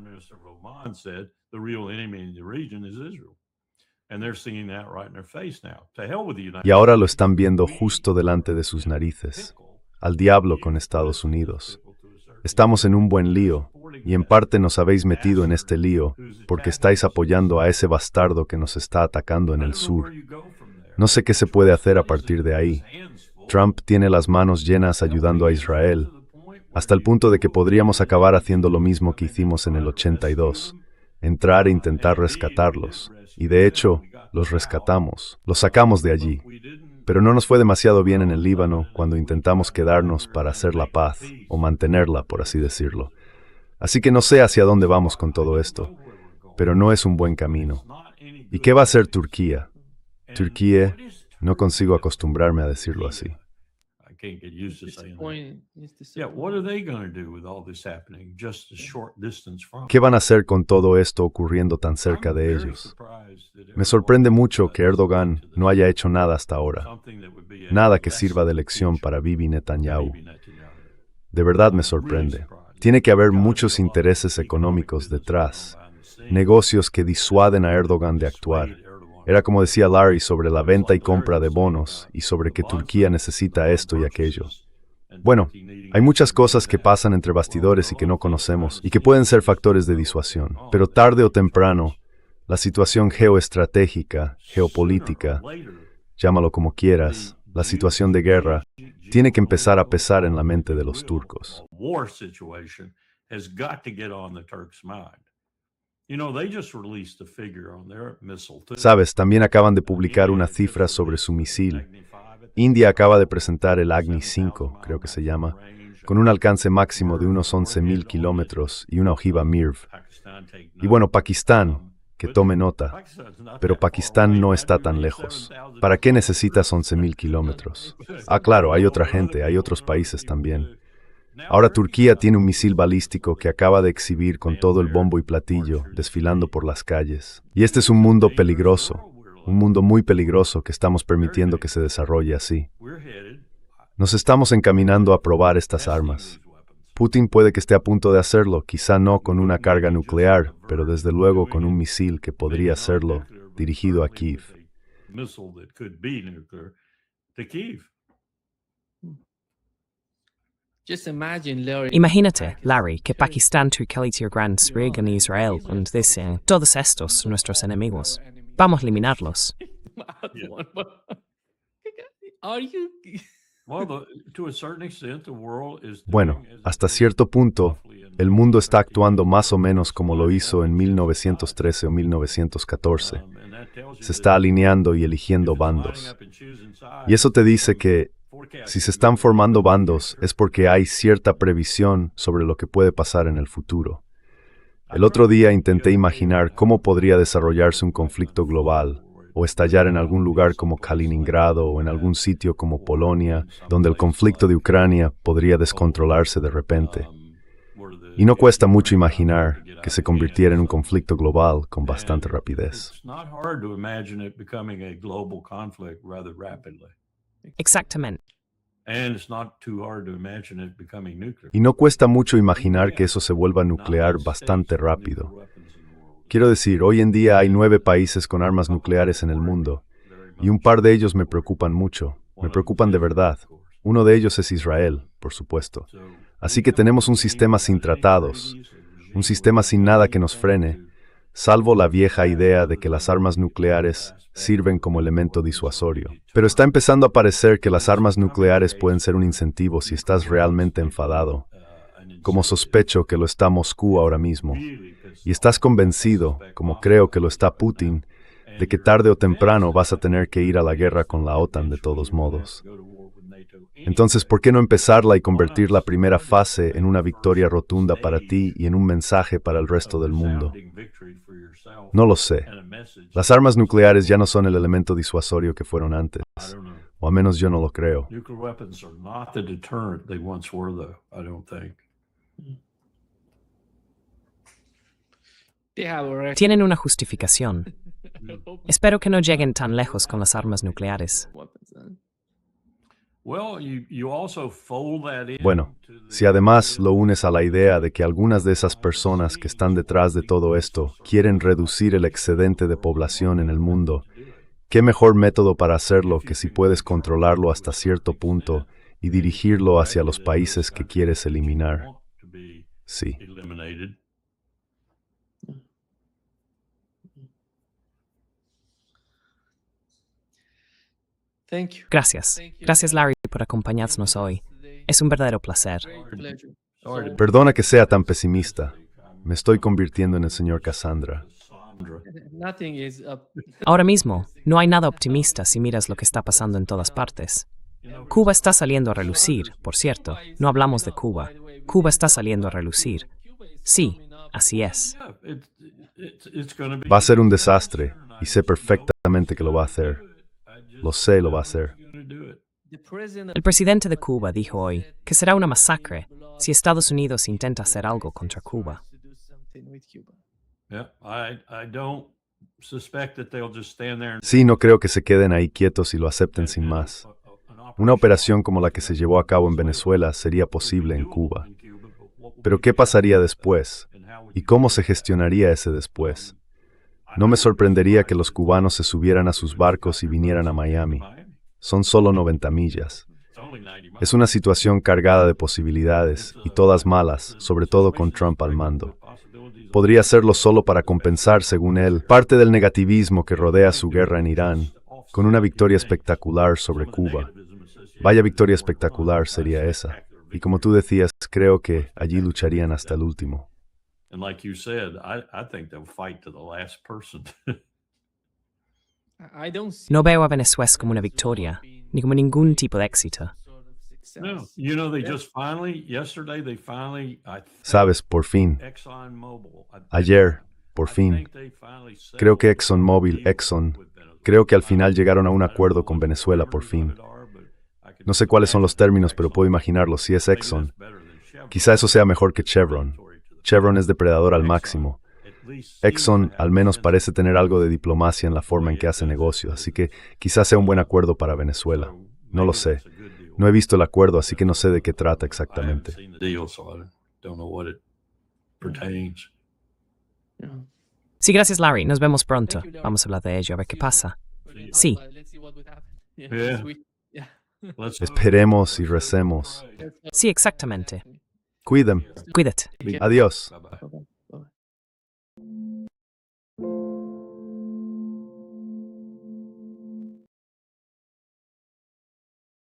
Y ahora lo están viendo justo delante de sus narices. Al diablo con Estados Unidos. Estamos en un buen lío, y en parte nos habéis metido en este lío porque estáis apoyando a ese bastardo que nos está atacando en el sur. No sé qué se puede hacer a partir de ahí. Trump tiene las manos llenas ayudando a Israel, hasta el punto de que podríamos acabar haciendo lo mismo que hicimos en el 82, entrar e intentar rescatarlos. Y de hecho, los rescatamos, los sacamos de allí. Pero no nos fue demasiado bien en el Líbano cuando intentamos quedarnos para hacer la paz, o mantenerla, por así decirlo. Así que no sé hacia dónde vamos con todo esto, pero no es un buen camino. ¿Y qué va a hacer Turquía? Turquía, no consigo acostumbrarme a decirlo así. ¿Qué van a hacer con todo esto ocurriendo tan cerca de ellos? Me sorprende mucho que Erdogan no haya hecho nada hasta ahora. Nada que sirva de lección para Bibi Netanyahu. De verdad me sorprende. Tiene que haber muchos intereses económicos detrás, negocios que disuaden a Erdogan de actuar. Era como decía Larry sobre la venta y compra de bonos y sobre que Turquía necesita esto y aquello. Bueno, hay muchas cosas que pasan entre bastidores y que no conocemos y que pueden ser factores de disuasión, pero tarde o temprano, La situación geoestratégica, geopolítica, llámalo como quieras, la situación de guerra, tiene que empezar a pesar en la mente de los turcos. Sabes, también acaban de publicar una cifra sobre su misil. India acaba de presentar el Agni 5, creo que se llama, con un alcance máximo de unos 11.000 kilómetros y una ojiva MIRV. Y bueno, Pakistán, que tome nota, pero Pakistán no está tan lejos. ¿Para qué necesitas 11.000 kilómetros? Ah, claro, hay otra gente, hay otros países también. Ahora Turquía tiene un misil balístico que acaba de exhibir con todo el bombo y platillo, desfilando por las calles. Y este es un mundo peligroso, un mundo muy peligroso que estamos permitiendo que se desarrolle así. Nos estamos encaminando a probar estas armas. Putin puede que esté a punto de hacerlo, quizá no con una carga nuclear, pero desde luego con un misil que podría hacerlo dirigido a Kiev. Imagínate, Larry, que Pakistán Turquía Gran Srig en Israel y dicen, todos estos son nuestros enemigos. Vamos a eliminarlos. Bueno, hasta cierto punto, el mundo está actuando más o menos como lo hizo en 1913 o 1914. Se está alineando y eligiendo bandos. Y eso te dice que, si se están formando bandos, es porque hay cierta previsión sobre lo que puede pasar en el futuro. El otro día intenté imaginar cómo podría desarrollarse un conflicto global, o estallar en algún lugar como Kaliningrado o en algún sitio como Polonia, donde el conflicto de Ucrania podría descontrolarse de repente. Y no cuesta mucho imaginar que se convirtiera en un conflicto global con bastante rapidez. Exactamente. Y no cuesta mucho imaginar que eso se vuelva nuclear bastante rápido. Quiero decir, hoy en día hay 9 países con armas nucleares en el mundo, y un par de ellos me preocupan mucho, me preocupan de verdad. Uno de ellos es Israel, por supuesto. Así que tenemos un sistema sin tratados, un sistema sin nada que nos frene, salvo la vieja idea de que las armas nucleares sirven como elemento disuasorio. Pero está empezando a parecer que las armas nucleares pueden ser un incentivo si estás realmente enfadado, como sospecho que lo está Moscú ahora mismo. Y estás convencido, como creo que lo está Putin, de que tarde o temprano vas a tener que ir a la guerra con la OTAN de todos modos. Entonces, ¿por qué no empezarla y convertir la primera fase en una victoria rotunda para ti y en un mensaje para el resto del mundo? No lo sé. Las armas nucleares ya no son el elemento disuasorio que fueron antes, o al menos yo no lo creo. Tienen una justificación. Espero que no lleguen tan lejos con las armas nucleares. Bueno, si además lo unes a la idea de que algunas de esas personas que están detrás de todo esto quieren reducir el excedente de población en el mundo, ¿qué mejor método para hacerlo que si puedes controlarlo hasta cierto punto y dirigirlo hacia los países que quieres eliminar? Sí. Gracias. Gracias, Larry, por acompañarnos hoy. Es un verdadero placer. Perdona que sea tan pesimista. Me estoy convirtiendo en el señor Cassandra. Ahora mismo, no hay nada optimista si miras lo que está pasando en todas partes. Cuba está saliendo a relucir, por cierto. No hablamos de Cuba. Cuba está saliendo a relucir. Sí, así es. Va a ser un desastre, y sé perfectamente que lo va a hacer. Lo sé, lo va a hacer. El presidente de Cuba dijo hoy que será una masacre si Estados Unidos intenta hacer algo contra Cuba. Sí, no creo que se queden ahí quietos y lo acepten sin más. Una operación como la que se llevó a cabo en Venezuela sería posible en Cuba. Pero ¿qué pasaría después? ¿Y cómo se gestionaría ese después? No me sorprendería que los cubanos se subieran a sus barcos y vinieran a Miami. Son solo 90 millas. Es una situación cargada de posibilidades, y todas malas, sobre todo con Trump al mando. podría hacerlo solo para compensar, según él, parte del negativismo que rodea su guerra en Irán, con una victoria espectacular sobre Cuba. Vaya victoria espectacular sería esa. Y como tú decías, creo que allí lucharían hasta el último. And like you said, I think they'll fight to the last person. I don't see No veo a Venezuela como una victoria, ni como ningún tipo de éxito. sort of success. No, you know, they just finally, yesterday, they finally, I think Sabes, por fin, ExxonMobil, ayer, por fin, creo que ExxonMobil, creo que al final llegaron a un acuerdo con Venezuela, por fin. No sé cuáles son los términos, pero puedo imaginarlo. Si es Exxon, quizá eso sea mejor que Chevron. Chevron es depredador al máximo. Exxon al menos parece tener algo de diplomacia en la forma en que hace negocio, así que quizás sea un buen acuerdo para Venezuela. No lo sé. No he visto el acuerdo, así que no sé de qué trata exactamente. Yeah. Sí, gracias, Larry. Nos vemos pronto. Thank you, Larry. Vamos a hablar de ello, a ver qué See you pasa. soon. Sí. Let's see what would happen. Yeah, Yeah. this week. Yeah. Esperemos y recemos. Sí, exactamente. Cuídem. Cuídate. Adiós. Bye-bye. Bye-bye.